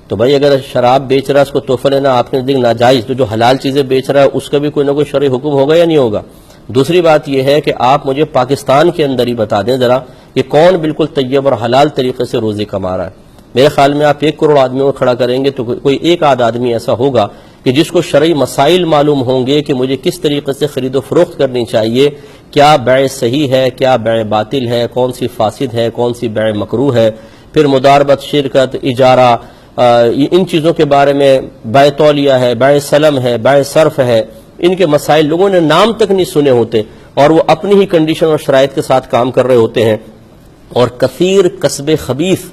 تو بھائی اگر شراب بیچ رہا ہے اس کو تحفہ لینا آپ نے دیکھ ناجائز، تو جو حلال چیزیں بیچ رہا ہے اس کا بھی کوئی نہ کوئی شرعی حکم ہوگا یا نہیں ہوگا؟ دوسری بات یہ ہے کہ آپ مجھے پاکستان کے اندر ہی بتا دیں ذرا کہ کون بالکل طیب اور حلال طریقے سے روزی کما رہا ہے۔ میرے خیال میں آپ 1 کروڑ آدمیوں کو کھڑا کریں گے تو کوئی ایک آدھ آدمی ایسا ہوگا کہ جس کو شرعی مسائل معلوم ہوں گے کہ مجھے کس طریقے سے خرید و فروخت کرنی چاہیے، کیا بیع صحیح ہے، کیا بیع باطل ہے، کون سی فاسد ہے، کون سی بیع مکروہ ہے، پھر مداربت، شرکت، اجارہ، ان چیزوں کے بارے میں بیع تولیہ ہے، بیع سلم ہے، بیع صرف ہے، ان کے مسائل لوگوں نے نام تک نہیں سنے ہوتے اور وہ اپنی ہی کنڈیشن اور شرائط کے ساتھ کام کر رہے ہوتے ہیں، اور کثیر کسب خبیث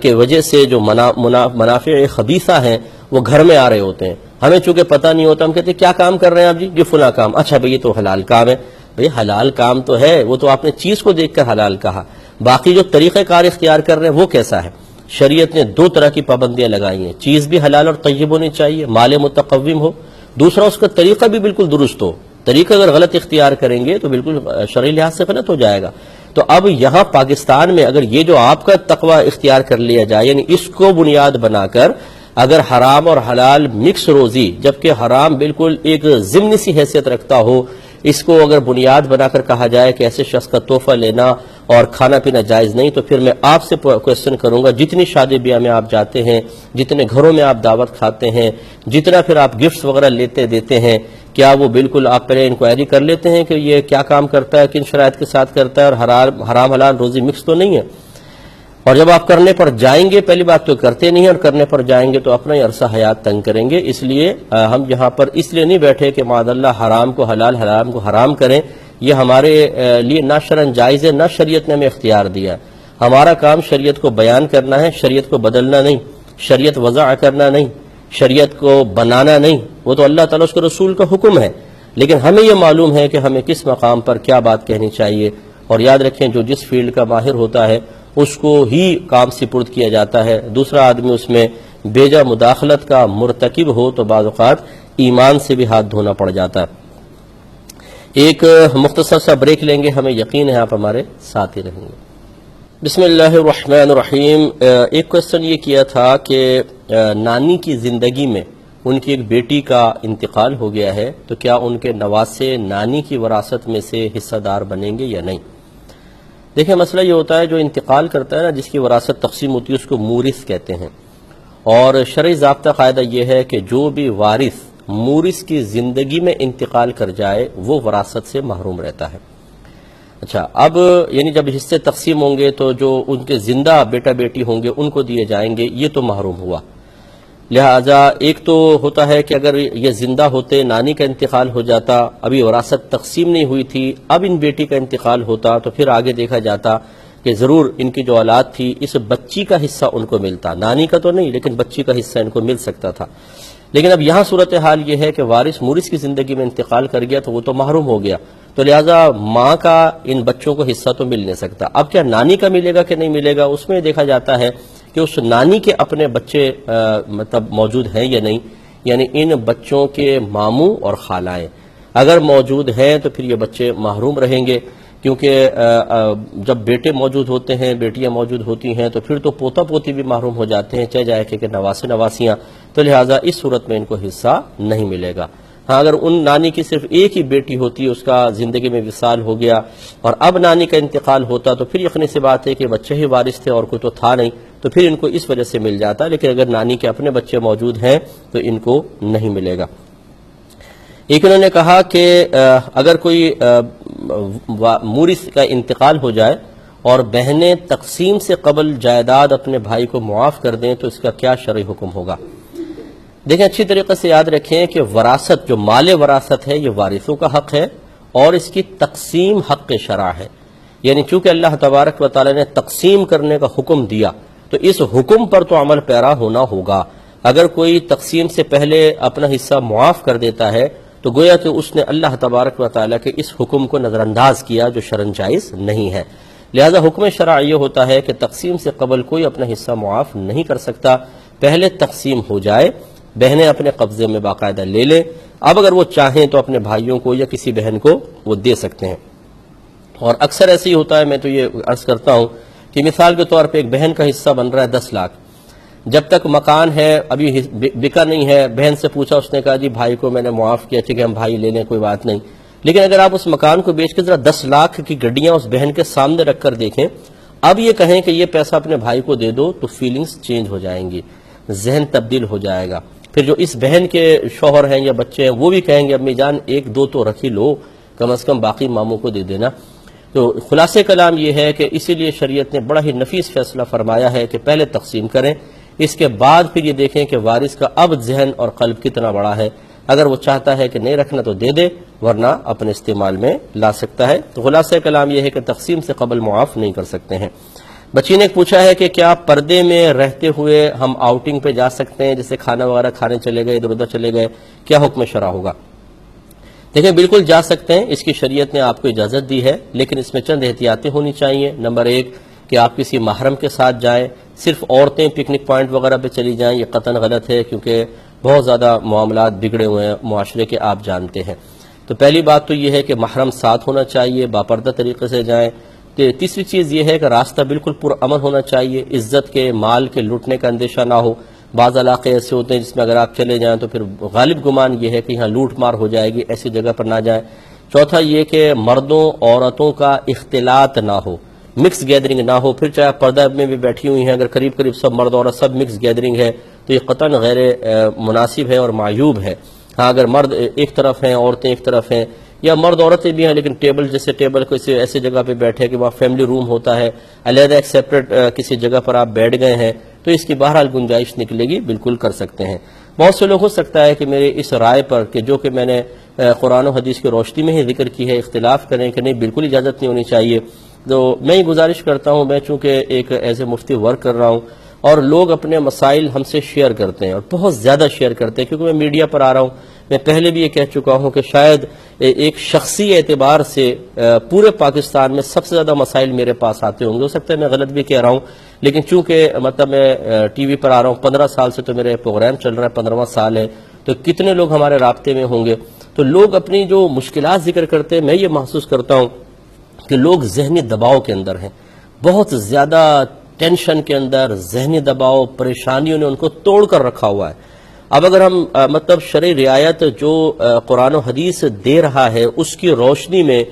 کے وجہ سے جو منافع خبیثہ ہیں وہ گھر میں آ رہے ہوتے ہیں۔ ہمیں چونکہ پتہ نہیں ہوتا، ہم کہتے ہیں کیا کام کر رہے ہیں آپ جی؟ یہ فلاں کام، اچھا بھئی یہ تو حلال کام ہے۔ بھئی حلال کام تو ہے، وہ تو آپ نے چیز کو دیکھ کر حلال کہا، باقی جو طریقہ کار اختیار کر رہے ہیں وہ کیسا ہے؟ شریعت نے 2 طرح کی پابندیاں لگائی ہیں، چیز بھی حلال اور طیب ہونی چاہیے، مال متقوم ہو، دوسرا اس کا طریقہ بھی بالکل درست ہو، طریقہ اگر غلط اختیار کریں گے تو بالکل شرعی لحاظ سے غلط ہو جائے گا۔ تو اب یہاں پاکستان میں اگر یہ جو آپ کا تقوی اختیار کر لیا جائے، یعنی اس کو بنیاد بنا کر اگر حرام اور حلال مکس روزی، جبکہ حرام بالکل ایک ضمنی سی حیثیت رکھتا ہو، اس کو اگر بنیاد بنا کر کہا جائے کہ ایسے شخص کا تحفہ لینا اور کھانا پینا جائز نہیں، تو پھر میں آپ سے کویسچن کروں گا، جتنی شادی بیاہ میں آپ جاتے ہیں، جتنے گھروں میں آپ دعوت کھاتے ہیں، جتنا پھر آپ گفٹس وغیرہ لیتے دیتے ہیں، کیا وہ بالکل آپ پہلے انکوائری کر لیتے ہیں کہ یہ کیا کام کرتا ہے، کن شرائط کے ساتھ کرتا ہے، اور حرام حلال روزی مکس تو نہیں ہے؟ اور جب آپ کرنے پر جائیں گے، پہلی بات تو کرتے نہیں ہیں، اور کرنے پر جائیں گے تو اپنا ہی عرصہ حیات تنگ کریں گے۔ اس لیے ہم یہاں پر اس لیے نہیں بیٹھے کہ معاذ اللہ حرام کو حلال، حرام کو حرام کریں، یہ ہمارے لیے نہ شرعاً جائز ہے، نہ شریعت نے ہمیں اختیار دیا. ہمارا کام شریعت کو بیان کرنا ہے، شریعت کو بدلنا نہیں، شریعت وضع کرنا نہیں، شریعت کو بنانا نہیں. وہ تو اللہ تعالیٰ اس کے رسول کا حکم ہے، لیکن ہمیں یہ معلوم ہے کہ ہمیں کس مقام پر کیا بات کہنی چاہیے. اور یاد رکھیں جو جس فیلڈ کا ماہر ہوتا ہے اس کو ہی کام سپرد کیا جاتا ہے. دوسرا آدمی اس میں بیجا مداخلت کا مرتکب ہو تو بعض اوقات ایمان سے بھی ہاتھ دھونا پڑ جاتا ہے. ایک مختصر سا بریک لیں گے، ہمیں یقین ہے آپ ہمارے ساتھ ہی رہیں گے. بسم اللہ الرحمن الرحیم. ایک کوشچن یہ کیا تھا کہ نانی کی زندگی میں ان کی ایک بیٹی کا انتقال ہو گیا ہے، تو کیا ان کے نواسے نانی کی وراثت میں سے حصہ دار بنیں گے یا نہیں؟ دیکھیں مسئلہ یہ ہوتا ہے جو انتقال کرتا ہے نا، جس کی وراثت تقسیم ہوتی ہے اس کو مورث کہتے ہیں. اور شرعی ضابطہ قاعدہ یہ ہے کہ جو بھی وارث مورث کی زندگی میں انتقال کر جائے وہ وراثت سے محروم رہتا ہے. اچھا، اب یعنی جب حصے تقسیم ہوں گے تو جو ان کے زندہ بیٹا بیٹی ہوں گے ان کو دیے جائیں گے، یہ تو محروم ہوا. لہذا ایک تو ہوتا ہے کہ اگر یہ زندہ ہوتے، نانی کا انتقال ہو جاتا، ابھی وراثت تقسیم نہیں ہوئی تھی، اب ان بیٹی کا انتقال ہوتا تو پھر آگے دیکھا جاتا کہ ضرور ان کی جو اولاد تھی اس بچی کا حصہ ان کو ملتا، نانی کا تو نہیں لیکن بچی کا حصہ ان کو مل سکتا تھا. لیکن اب یہاں صورتحال یہ ہے کہ وارث مورث کی زندگی میں انتقال کر گیا تو وہ تو محروم ہو گیا، تو لہٰذا ماں کا ان بچوں کو حصہ تو مل نہیں سکتا. اب کیا نانی کا ملے گا کہ نہیں ملے گا؟ اس میں دیکھا جاتا ہے کہ اس نانی کے اپنے بچے مطلب موجود ہیں یا نہیں، یعنی ان بچوں کے ماموں اور خالائیں اگر موجود ہیں تو پھر یہ بچے محروم رہیں گے، کیونکہ جب بیٹے موجود ہوتے ہیں، بیٹیاں موجود ہوتی ہیں تو پھر تو پوتا پوتی بھی محروم ہو جاتے ہیں، چاہے جائے کہ نواسے نواسیاں، تو لہٰذا اس صورت میں ان کو حصہ نہیں ملے گا. ہاں اگر ان نانی کی صرف ایک ہی بیٹی ہوتی، اس کا زندگی میں وصال ہو گیا اور اب نانی کا انتقال ہوتا تو پھر یقینی سی بات ہے کہ بچے ہی وارث تھے اور کوئی تو تھا نہیں، تو پھر ان کو اس وجہ سے مل جاتا. لیکن اگر نانی کے اپنے بچے موجود ہیں تو ان کو نہیں ملے گا. ایک انہوں نے کہا کہ اگر کوئی مورث کا انتقال ہو جائے اور بہنیں تقسیم سے قبل جائیداد اپنے بھائی کو معاف کر دیں تو اس کا کیا شرعی حکم ہوگا؟ دیکھیں اچھی طریقے سے یاد رکھیں کہ وراثت، جو مال وراثت ہے، یہ وارثوں کا حق ہے اور اس کی تقسیم حق شرع ہے. یعنی چونکہ اللہ تبارک و تعالی نے تقسیم کرنے کا حکم دیا تو اس حکم پر تو عمل پیرا ہونا ہوگا. اگر کوئی تقسیم سے پہلے اپنا حصہ معاف کر دیتا ہے تو گویا کہ اس نے اللہ تبارک و تعالی کے اس حکم کو نظر انداز کیا جو شرعاً جائز نہیں ہے. لہذا حکم شرع یہ ہوتا ہے کہ تقسیم سے قبل کوئی اپنا حصہ معاف نہیں کر سکتا، پہلے تقسیم ہو جائے، بہنیں اپنے قبضے میں باقاعدہ لے لیں. اب اگر وہ چاہیں تو اپنے بھائیوں کو یا کسی بہن کو وہ دے سکتے ہیں. اور اکثر ایسے ہی ہوتا ہے، میں تو یہ عرض کرتا ہوں کہ مثال کے طور پہ ایک بہن کا حصہ بن رہا ہے 10 لاکھ، جب تک مکان ہے ابھی بکا نہیں ہے، بہن سے پوچھا، اس نے کہا جی بھائی کو میں نے معاف کیا، ٹھیک ہے ہم بھائی لے لیں کوئی بات نہیں. لیکن اگر آپ اس مکان کو بیچ کے ذرا 10 لاکھ کی گڈیاں اس بہن کے سامنے رکھ کر دیکھیں، اب یہ کہیں کہ یہ پیسہ اپنے بھائی کو دے دو تو فیلنگز چینج ہو جائیں گی، ذہن تبدیل ہو جائے گا. پھر جو اس بہن کے شوہر ہیں یا بچے ہیں وہ بھی کہیں گے امی جان 1-2 تو رکھ ہی لو، کم از کم باقی ماموں کو دے دینا. تو خلاصہ کلام یہ ہے کہ اسی لیے شریعت نے بڑا ہی نفیس فیصلہ فرمایا ہے کہ پہلے تقسیم کریں، اس کے بعد پھر یہ دیکھیں کہ وارث کا اب ذہن اور قلب کتنا بڑا ہے. اگر وہ چاہتا ہے کہ نہیں رکھنا تو دے دے، ورنہ اپنے استعمال میں لا سکتا ہے. تو خلاصہ کلام یہ ہے کہ تقسیم سے قبل معاف نہیں کر سکتے ہیں. بچی نے پوچھا ہے کہ کیا پردے میں رہتے ہوئے ہم آؤٹنگ پہ جا سکتے ہیں، جیسے کھانا وغیرہ کھانے چلے گئے، ادھر ادھر چلے گئے، کیا حکم شرع ہوگا؟ دیکھیں بالکل جا سکتے ہیں، اس کی شریعت نے آپ کو اجازت دی ہے، لیکن اس میں چند احتیاطیں ہونی چاہیے. نمبر 1 کہ آپ کسی محرم کے ساتھ جائیں. صرف عورتیں پکنک پوائنٹ وغیرہ پہ چلی جائیں یہ قطعاً غلط ہے، کیونکہ بہت زیادہ معاملات بگڑے ہوئے ہیں معاشرے کے، آپ جانتے ہیں. تو پہلی بات تو یہ ہے کہ محرم ساتھ ہونا چاہیے، باپردہ طریقے سے جائیں. تیسری چیز یہ ہے کہ راستہ بالکل پرامن ہونا چاہیے، عزت کے مال کے لوٹنے کا اندیشہ نہ ہو. بعض علاقے ایسے ہوتے ہیں جس میں اگر آپ چلے جائیں تو پھر غالب گمان یہ ہے کہ یہاں لوٹ مار ہو جائے گی، ایسی جگہ پر نہ جائیں. چوتھا یہ کہ مردوں عورتوں کا اختلاط نہ ہو، مکس گیدرنگ نہ ہو. پھر چاہے پردہ میں بھی بیٹھی ہوئی ہیں، اگر قریب قریب سب مرد عورت سب مکس گیدرنگ ہے تو یہ قطعاً غیر مناسب ہے اور معیوب ہے. ہاں اگر مرد ایک طرف ہیں عورتیں ایک طرف ہیں، یا مرد عورتیں بھی ہیں لیکن ٹیبل جیسے ٹیبل کو ایسے جگہ پہ بیٹھے کہ وہاں فیملی روم ہوتا ہے، علیحدہ ایک سیپریٹ کسی جگہ پر آپ بیٹھ گئے ہیں تو اس کی بہرحال گنجائش نکلے گی، بالکل کر سکتے ہیں. بہت سے لوگ ہو سکتا ہے کہ میرے اس رائے پر کہ جو کہ میں نے قرآن و حدیث کی روشنی میں ہی ذکر کی ہے اختلاف کریں کہ نہیں بالکل اجازت نہیں ہونی چاہیے. تو میں ہی گزارش کرتا ہوں، میں چونکہ ایک ایز اے مفتی ورک کر رہا ہوں اور لوگ اپنے مسائل ہم سے شیئر کرتے ہیں اور بہت زیادہ شیئر کرتے ہیں، کیونکہ میں میڈیا پر آ رہا ہوں. میں پہلے بھی یہ کہہ چکا ہوں کہ شاید ایک شخصی اعتبار سے پورے پاکستان میں سب سے زیادہ مسائل میرے پاس آتے ہوں گے. ہو سکتا ہے میں غلط بھی کہہ رہا ہوں، لیکن چونکہ مطلب میں ٹی وی پر آ رہا ہوں، 15 سال سے تو میرے پروگرام چل رہا ہے، 15واں سال ہے، تو کتنے لوگ ہمارے رابطے میں ہوں گے. تو لوگ اپنی جو مشکلات ذکر کرتے ہیں، میں یہ محسوس کرتا ہوں کہ لوگ ذہنی دباؤ کے اندر ہیں، بہت زیادہ ٹینشن کے اندر، ذہنی دباؤ، پریشانیوں نے ان کو توڑ کر رکھا ہوا ہے. اب اگر ہم مطلب شرعی رعایت جو قرآن و حدیث دے رہا ہے اس کی روشنی میں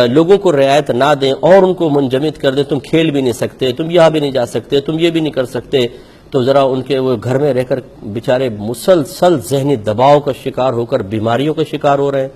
لوگوں کو رعایت نہ دیں اور ان کو منجمد کر دیں، تم کھیل بھی نہیں سکتے، تم یہاں بھی نہیں جا سکتے، تم یہ بھی نہیں کر سکتے، تو ذرا ان کے وہ گھر میں رہ کر بیچارے مسلسل ذہنی دباؤ کا شکار ہو کر بیماریوں کا شکار ہو رہے ہیں.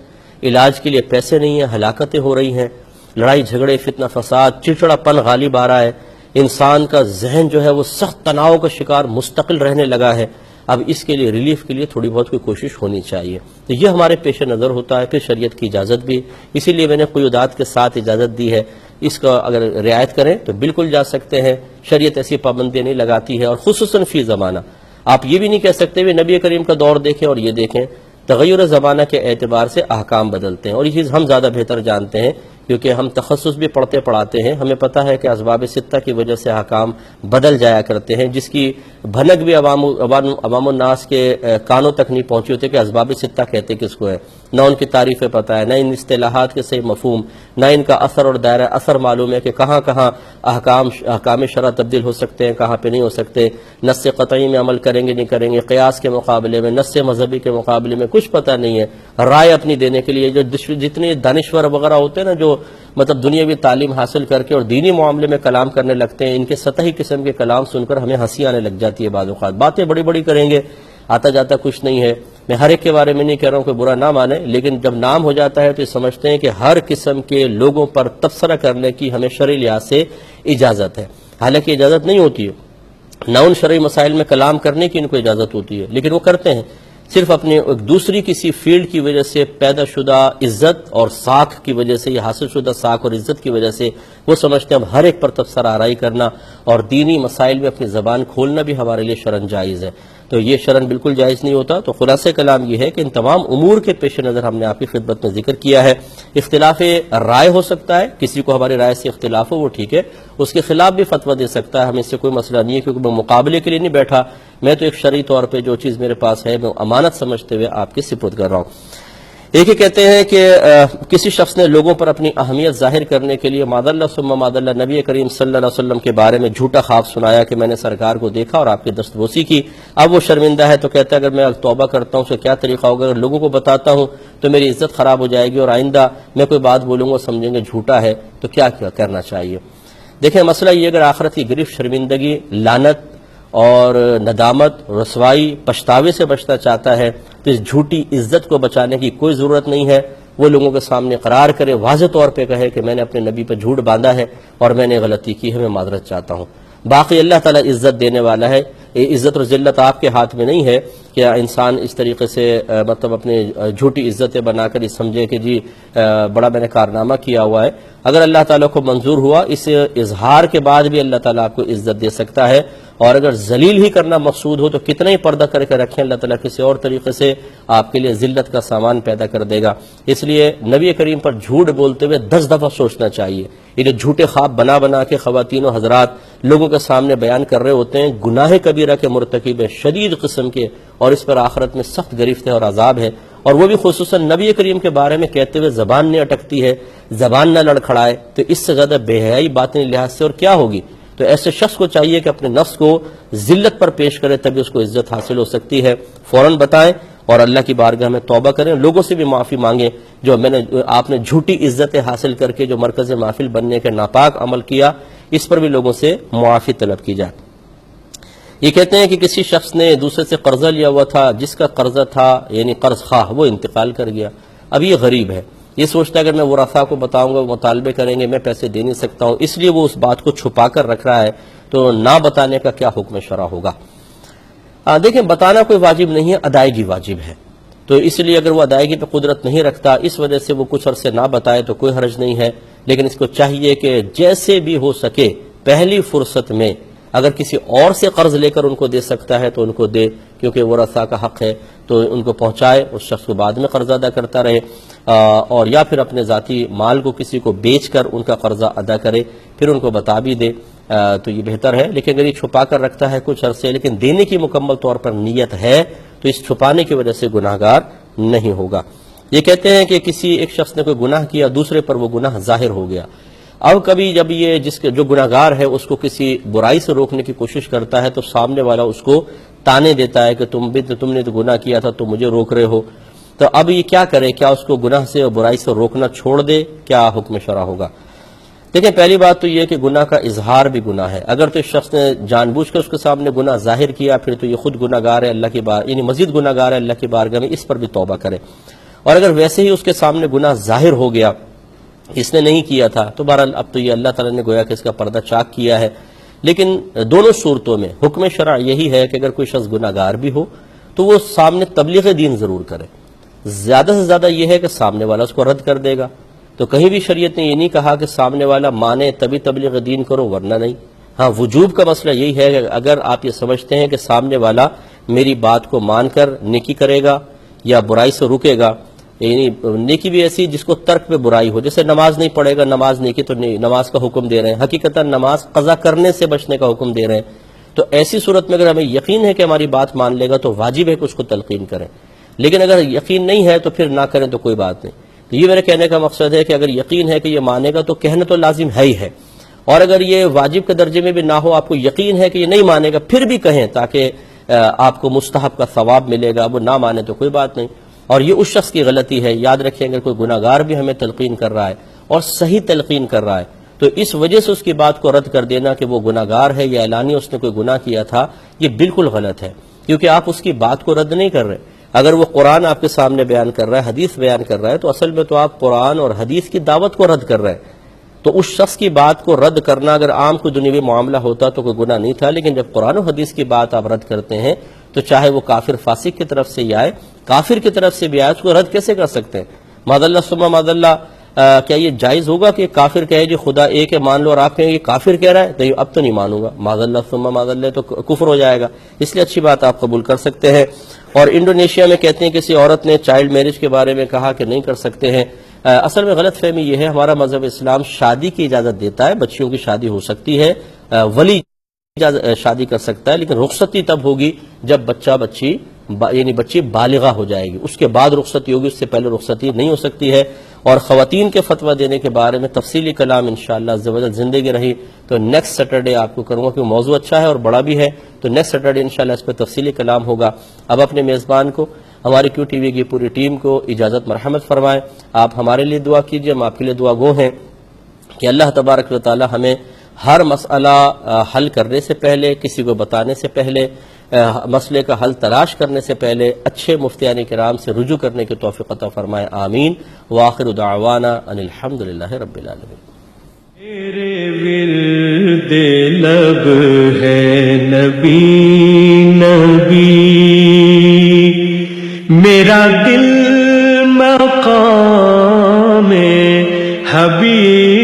علاج کے لیے پیسے نہیں ہیں، ہلاکتیں ہو رہی ہیں، لڑائی جھگڑے، فتنہ فساد، چڑچڑا پن غالب آ رہا ہے. انسان کا ذہن جو ہے وہ سخت تناؤ کا شکار مستقل رہنے لگا ہے. اب اس کے لیے ریلیف کے لیے تھوڑی بہت کوئی کوشش ہونی چاہیے. تو یہ ہمارے پیش نظر ہوتا ہے. پھر شریعت کی اجازت بھی، اسی لیے میں نے قیودات کے ساتھ اجازت دی ہے. اس کا اگر رعایت کریں تو بالکل جا سکتے ہیں. شریعت ایسی پابندیاں نہیں لگاتی ہے، اور خصوصاً فی زمانہ. آپ یہ بھی نہیں کہہ سکتے کہ نبی کریم کا دور دیکھیں اور یہ دیکھیں. تغیر زمانہ کے اعتبار سے احکام بدلتے ہیں، اور یہ چیز ہم زیادہ بہتر جانتے ہیں کیونکہ ہم تخصص بھی پڑھاتے ہیں. ہمیں پتہ ہے کہ اسباب ستہ کی وجہ سے احکام بدل جایا کرتے ہیں، جس کی بھنک بھی عوام الناس کے کانوں تک نہیں پہنچی ہوتی کہ اسباب ستہ کہتے کس کو ہے. نہ ان کی تعریفیں پتہ ہے، نہ ان اصطلاحات کے صحیح مفہوم، نہ ان کا اثر اور دائرہ اثر معلوم ہے کہ کہاں کہاں احکام شرع تبدیل ہو سکتے ہیں، کہاں پہ نہیں ہو سکتے. نص قطعی میں عمل کریں گے نہیں کریں گے، قیاس کے مقابلے میں، نص مذہبی کے مقابلے میں کچھ پتہ نہیں ہے. رائے اپنی دینے کے لیے جو جتنے دانشور وغیرہ ہوتے ہیں نا، جو مطلب دنیاوی تعلیم حاصل کر کے اور دینی معاملے میں کلام کرنے لگتے ہیں، ان کے سطحی قسم کے کلام سن کر ہمیں ہنسی آنے لگ جاتی ہے. بعض اوقات باتیں بڑی بڑی کریں گے، آتا جاتا کچھ نہیں ہے. میں ہر ایک کے بارے میں نہیں کہہ رہا ہوں کہ برا نہ مانے، لیکن جب نام ہو جاتا ہے تو یہ سمجھتے ہیں کہ ہر قسم کے لوگوں پر تبصرہ کرنے کی ہمیں شرعی لحاظ سے اجازت ہے. حالانکہ اجازت نہیں ہوتی ہے، نہ ان شرعی مسائل میں کلام کرنے کی ان کو اجازت ہوتی ہے، لیکن وہ کرتے ہیں. صرف اپنے ایک دوسری کسی فیلڈ کی وجہ سے پیدا شدہ عزت اور ساکھ کی وجہ سے، یا حاصل شدہ ساکھ اور عزت کی وجہ سے وہ سمجھتے ہیں اب ہر ایک پر تبصرہ آرائی کرنا اور دینی مسائل میں اپنی زبان کھولنا بھی ہمارے لیے شرعاً جائز ہے. تو یہ شرعاً بالکل جائز نہیں ہوتا. تو خلاصہ کلام یہ ہے کہ ان تمام امور کے پیش نظر ہم نے آپ کی خدمت میں ذکر کیا ہے. اختلاف رائے ہو سکتا ہے، کسی کو ہماری رائے سے اختلاف ہو وہ ٹھیک ہے، اس کے خلاف بھی فتویٰ دے سکتا ہے، ہمیں اس سے کوئی مسئلہ نہیں ہے، کیونکہ میں مقابلے کے لیے نہیں بیٹھا. میں تو ایک شرعی طور پہ جو چیز میرے پاس ہے میں امانت سمجھتے ہوئے آپ کے سپرد کر رہا ہوں. ایک ہی کہتے ہیں کہ کسی شخص نے لوگوں پر اپنی اہمیت ظاہر کرنے کے لیے ماد اللہ ثم ماد اللہ نبی کریم صلی اللہ علیہ وسلم کے بارے میں جھوٹا خواب سنایا کہ میں نے سرکار کو دیکھا اور آپ کی دستبوسی کی. اب وہ شرمندہ ہے تو کہتا ہے اگر میں توبہ کرتا ہوں تو کیا طریقہ ہوگا؟ اگر لوگوں کو بتاتا ہوں تو میری عزت خراب ہو جائے گی اور آئندہ میں کوئی بات بولوں گا سمجھیں گے جھوٹا ہے، تو کیا کرنا چاہیے؟ دیکھیں مسئلہ یہ، اگر آخرت کی گرفت، شرمندگی، لعنت اور ندامت، رسوائی، پچھتاوے سے بچنا چاہتا ہے تو اس جھوٹی عزت کو بچانے کی کوئی ضرورت نہیں ہے. وہ لوگوں کے سامنے قرار کرے، واضح طور پہ کہے کہ میں نے اپنے نبی پر جھوٹ باندھا ہے اور میں نے غلطی کی ہے، میں معذرت چاہتا ہوں. باقی اللہ تعالیٰ عزت دینے والا ہے. یہ عزت اور ذلت آپ کے ہاتھ میں نہیں ہے کہ انسان اس طریقے سے مطلب اپنے جھوٹی عزتیں بنا کر یہ سمجھے کہ جی بڑا میں نے کارنامہ کیا ہوا ہے. اگر اللہ تعالیٰ کو منظور ہوا اس اظہار کے بعد بھی اللہ تعالیٰ آپ کو عزت دے سکتا ہے. اور اگر ذلیل ہی کرنا مقصود ہو تو کتنا ہی پردہ کر کے رکھیں، اللہ تعالیٰ کسی اور طریقے سے آپ کے لیے ذلت کا سامان پیدا کر دے گا. اس لیے نبی کریم پر جھوٹ بولتے ہوئے 10 دفعہ سوچنا چاہیے. یہ جو جھوٹے خواب بنا کے خواتین و حضرات لوگوں کے سامنے بیان کر رہے ہوتے ہیں، گناہ کبیرہ کے مرتکب ہیں، شدید قسم کے، اور اس پر آخرت میں سخت گرفت ہے اور عذاب ہے. اور وہ بھی خصوصاً نبی کریم کے بارے میں کہتے ہوئے زبان نہیں اٹکتی ہے، زبان نہ لڑکھڑائے، تو اس سے زیادہ بے حیائی باطنی لحاظ سے اور کیا ہوگی؟ تو ایسے شخص کو چاہیے کہ اپنے نفس کو ذلت پر پیش کرے، تبھی اس کو عزت حاصل ہو سکتی ہے. فوراً بتائیں اور اللہ کی بارگاہ میں توبہ کریں، لوگوں سے بھی معافی مانگیں جو آپ نے جھوٹی عزتیں حاصل کر کے جو مرکز محفل بننے کے ناپاک عمل کیا، اس پر بھی لوگوں سے معافی طلب کی جائے. یہ کہتے ہیں کہ کسی شخص نے دوسرے سے قرضہ لیا ہوا تھا، جس کا قرضہ تھا یعنی قرض خواہ وہ انتقال کر گیا. اب یہ غریب ہے، یہ سوچتا ہے اگر میں ورثاء کو بتاؤں گا وہ مطالبے کریں گے، میں پیسے دے نہیں سکتا ہوں، اس لیے وہ اس بات کو چھپا کر رکھ رہا ہے. تو نہ بتانے کا کیا حکم شرع ہوگا؟ دیکھیں بتانا کوئی واجب نہیں ہے، ادائیگی واجب ہے، تو اس لیے اگر وہ ادائیگی پہ قدرت نہیں رکھتا اس وجہ سے وہ کچھ عرصے نہ بتائے تو کوئی حرج نہیں ہے، لیکن اس کو چاہیے کہ جیسے بھی ہو سکے پہلی فرصت میں اگر کسی اور سے قرض لے کر ان کو دے سکتا ہے تو ان کو دے، کیونکہ ورثہ کا حق ہے، تو ان کو پہنچائے، اس شخص کو بعد میں قرض ادا کرتا رہے، اور یا پھر اپنے ذاتی مال کو کسی کو بیچ کر ان کا قرضہ ادا کرے، پھر ان کو بتا بھی دے تو یہ بہتر ہے۔ لیکن اگر یہ چھپا کر رکھتا ہے کچھ عرصے لیکن دینے کی مکمل طور پر نیت ہے تو اس چھپانے کی وجہ سے گناہگار نہیں ہوگا۔ یہ کہتے ہیں کہ کسی ایک شخص نے کوئی گناہ کیا، دوسرے پر وہ گناہ ظاہر ہو گیا، اب کبھی جب یہ جو گناہگار ہے اس کو کسی برائی سے روکنے کی کوشش کرتا ہے تو سامنے والا اس کو تانے دیتا ہے کہ تم نے تو گناہ کیا تھا، تم مجھے روک رہے ہو، تو اب یہ کیا کرے؟ کیا اس کو گناہ سے اور برائی سے روکنا چھوڑ دے؟ کیا حکم شرع ہوگا؟ دیکھیں پہلی بات تو یہ کہ گناہ کا اظہار بھی گناہ ہے، اگر تو اس شخص نے جان بوجھ کر اس کے سامنے گناہ ظاہر کیا پھر تو یہ خود گناہگار ہے، اللہ کی یعنی مزید گناہگار ہے اللہ کی بارگاہ میں، اس پر بھی توبہ کرے، اور اگر ویسے ہی اس کے سامنے گناہ ظاہر ہو گیا، اس نے نہیں کیا تھا تو بہرحال اب تو یہ اللہ تعالیٰ نے گویا کہ اس کا پردہ چاک کیا ہے، لیکن دونوں صورتوں میں حکم شرع یہی ہے کہ اگر کوئی شخص گناہگار بھی ہو تو وہ سامنے تبلیغ دین ضرور کرے، زیادہ سے زیادہ یہ ہے کہ سامنے والا اس کو رد کر دے گا، تو کہیں بھی شریعت نے یہ نہیں کہا کہ سامنے والا مانے تبھی تبلیغ دین کرو ورنہ نہیں۔ ہاں وجوب کا مسئلہ یہی ہے کہ اگر آپ یہ سمجھتے ہیں کہ سامنے والا میری بات کو مان کر نیکی کرے گا یا برائی سے رکے گا، یعنی نیکی بھی ایسی جس کو ترک پہ برائی ہو، جیسے نماز نہیں پڑھے گا نماز نیکی، تو نماز کا حکم دے رہے ہیں، حقیقتاً نماز قضا کرنے سے بچنے کا حکم دے رہے ہیں، تو ایسی صورت میں اگر ہمیں یقین ہے کہ ہماری بات مان لے گا تو واجب ہے کہ اس کو تلقین کریں، لیکن اگر یقین نہیں ہے تو پھر نہ کریں تو کوئی بات نہیں۔ تو یہ میرے کہنے کا مقصد ہے کہ اگر یقین ہے کہ یہ مانے گا تو کہنا تو لازم ہے ہی ہے، اور اگر یہ واجب کے درجے میں بھی نہ ہو، آپ کو یقین ہے کہ یہ نہیں مانے گا پھر بھی کہیں تاکہ آپ کو مستحب کا ثواب ملے گا، وہ نہ مانے تو کوئی بات نہیں، اور یہ اس شخص کی غلطی ہے۔ یاد رکھیں اگر کوئی گناہگار بھی ہمیں تلقین کر رہا ہے اور صحیح تلقین کر رہا ہے تو اس وجہ سے اس کی بات کو رد کر دینا کہ وہ گناہگار ہے یا اعلانیہ اس نے کوئی گناہ کیا تھا، یہ بالکل غلط ہے، کیونکہ آپ اس کی بات کو رد نہیں کر رہے۔ اگر وہ قرآن آپ کے سامنے بیان کر رہا ہے، حدیث بیان کر رہا ہے، تو اصل میں تو آپ قرآن اور حدیث کی دعوت کو رد کر رہے ہیں، تو اس شخص کی بات کو رد کرنا اگر عام کوئی دنیوی معاملہ ہوتا تو کوئی گناہ نہیں تھا، لیکن جب قرآن و حدیث کی بات آپ رد کرتے ہیں تو چاہے وہ کافر فاسق کی طرف سے ہی آئے، کافر کی طرف سے بھی آئے، اس کو رد کیسے کر سکتے ہیں؟ معاذ اللہ ثم معاذ اللہ، کیا یہ جائز ہوگا کہ کافر کہے جی خدا ایک ہے مان لو، اور آپ کہیں یہ کافر کہہ رہا ہے نہیں اب تو نہیں مانوں گا، معاذ اللہ ثم معاذ اللہ، تو کفر ہو جائے گا، اس لیے اچھی بات آپ قبول کر سکتے ہیں۔ اور انڈونیشیا میں کہتے ہیں کسی عورت نے چائلڈ میرج کے بارے میں کہا کہ نہیں کر سکتے ہیں، اصل میں غلط فہمی یہ ہے، ہمارا مذہب اسلام شادی کی اجازت دیتا ہے، بچیوں کی شادی ہو سکتی ہے، ولی شادی کر سکتا ہے، لیکن رخصتی تب ہوگی جب بچی بالغہ ہو جائے گی، اس کے بعد رخصتی ہوگی، اس سے پہلے رخصتی نہیں ہو سکتی ہے۔ اور خواتین کے فتویٰ دینے کے بارے میں تفصیلی کلام انشاءاللہ عز و جل زندگی رہی تو نیکسٹ سیٹرڈے آپ کو کروں گا، کیونکہ موضوع اچھا ہے اور بڑا بھی ہے، تو نیکسٹ سیٹرڈے انشاءاللہ اس پہ تفصیلی کلام ہوگا۔ اب اپنے میزبان کو، ہماری کیو ٹی وی کی پوری ٹیم کو اجازت مرحمت فرمائیں، آپ ہمارے لیے دعا کیجیے، ہم آپ کے لیے دعا گو ہیں کہ اللہ تبارک و تعالی ہمیں ہر مسئلہ حل کرنے سے پہلے، کسی کو بتانے سے پہلے، مسئلے کا حل تلاش کرنے سے پہلے اچھے مفتیان کرام سے رجوع کرنے کی توفیق عطا فرمائے، آمین۔ وآخر دعوانا ان الحمدللہ رب العالمین۔ میرے ورد لب ہے نبی نبی، میرا دل مقام حبیب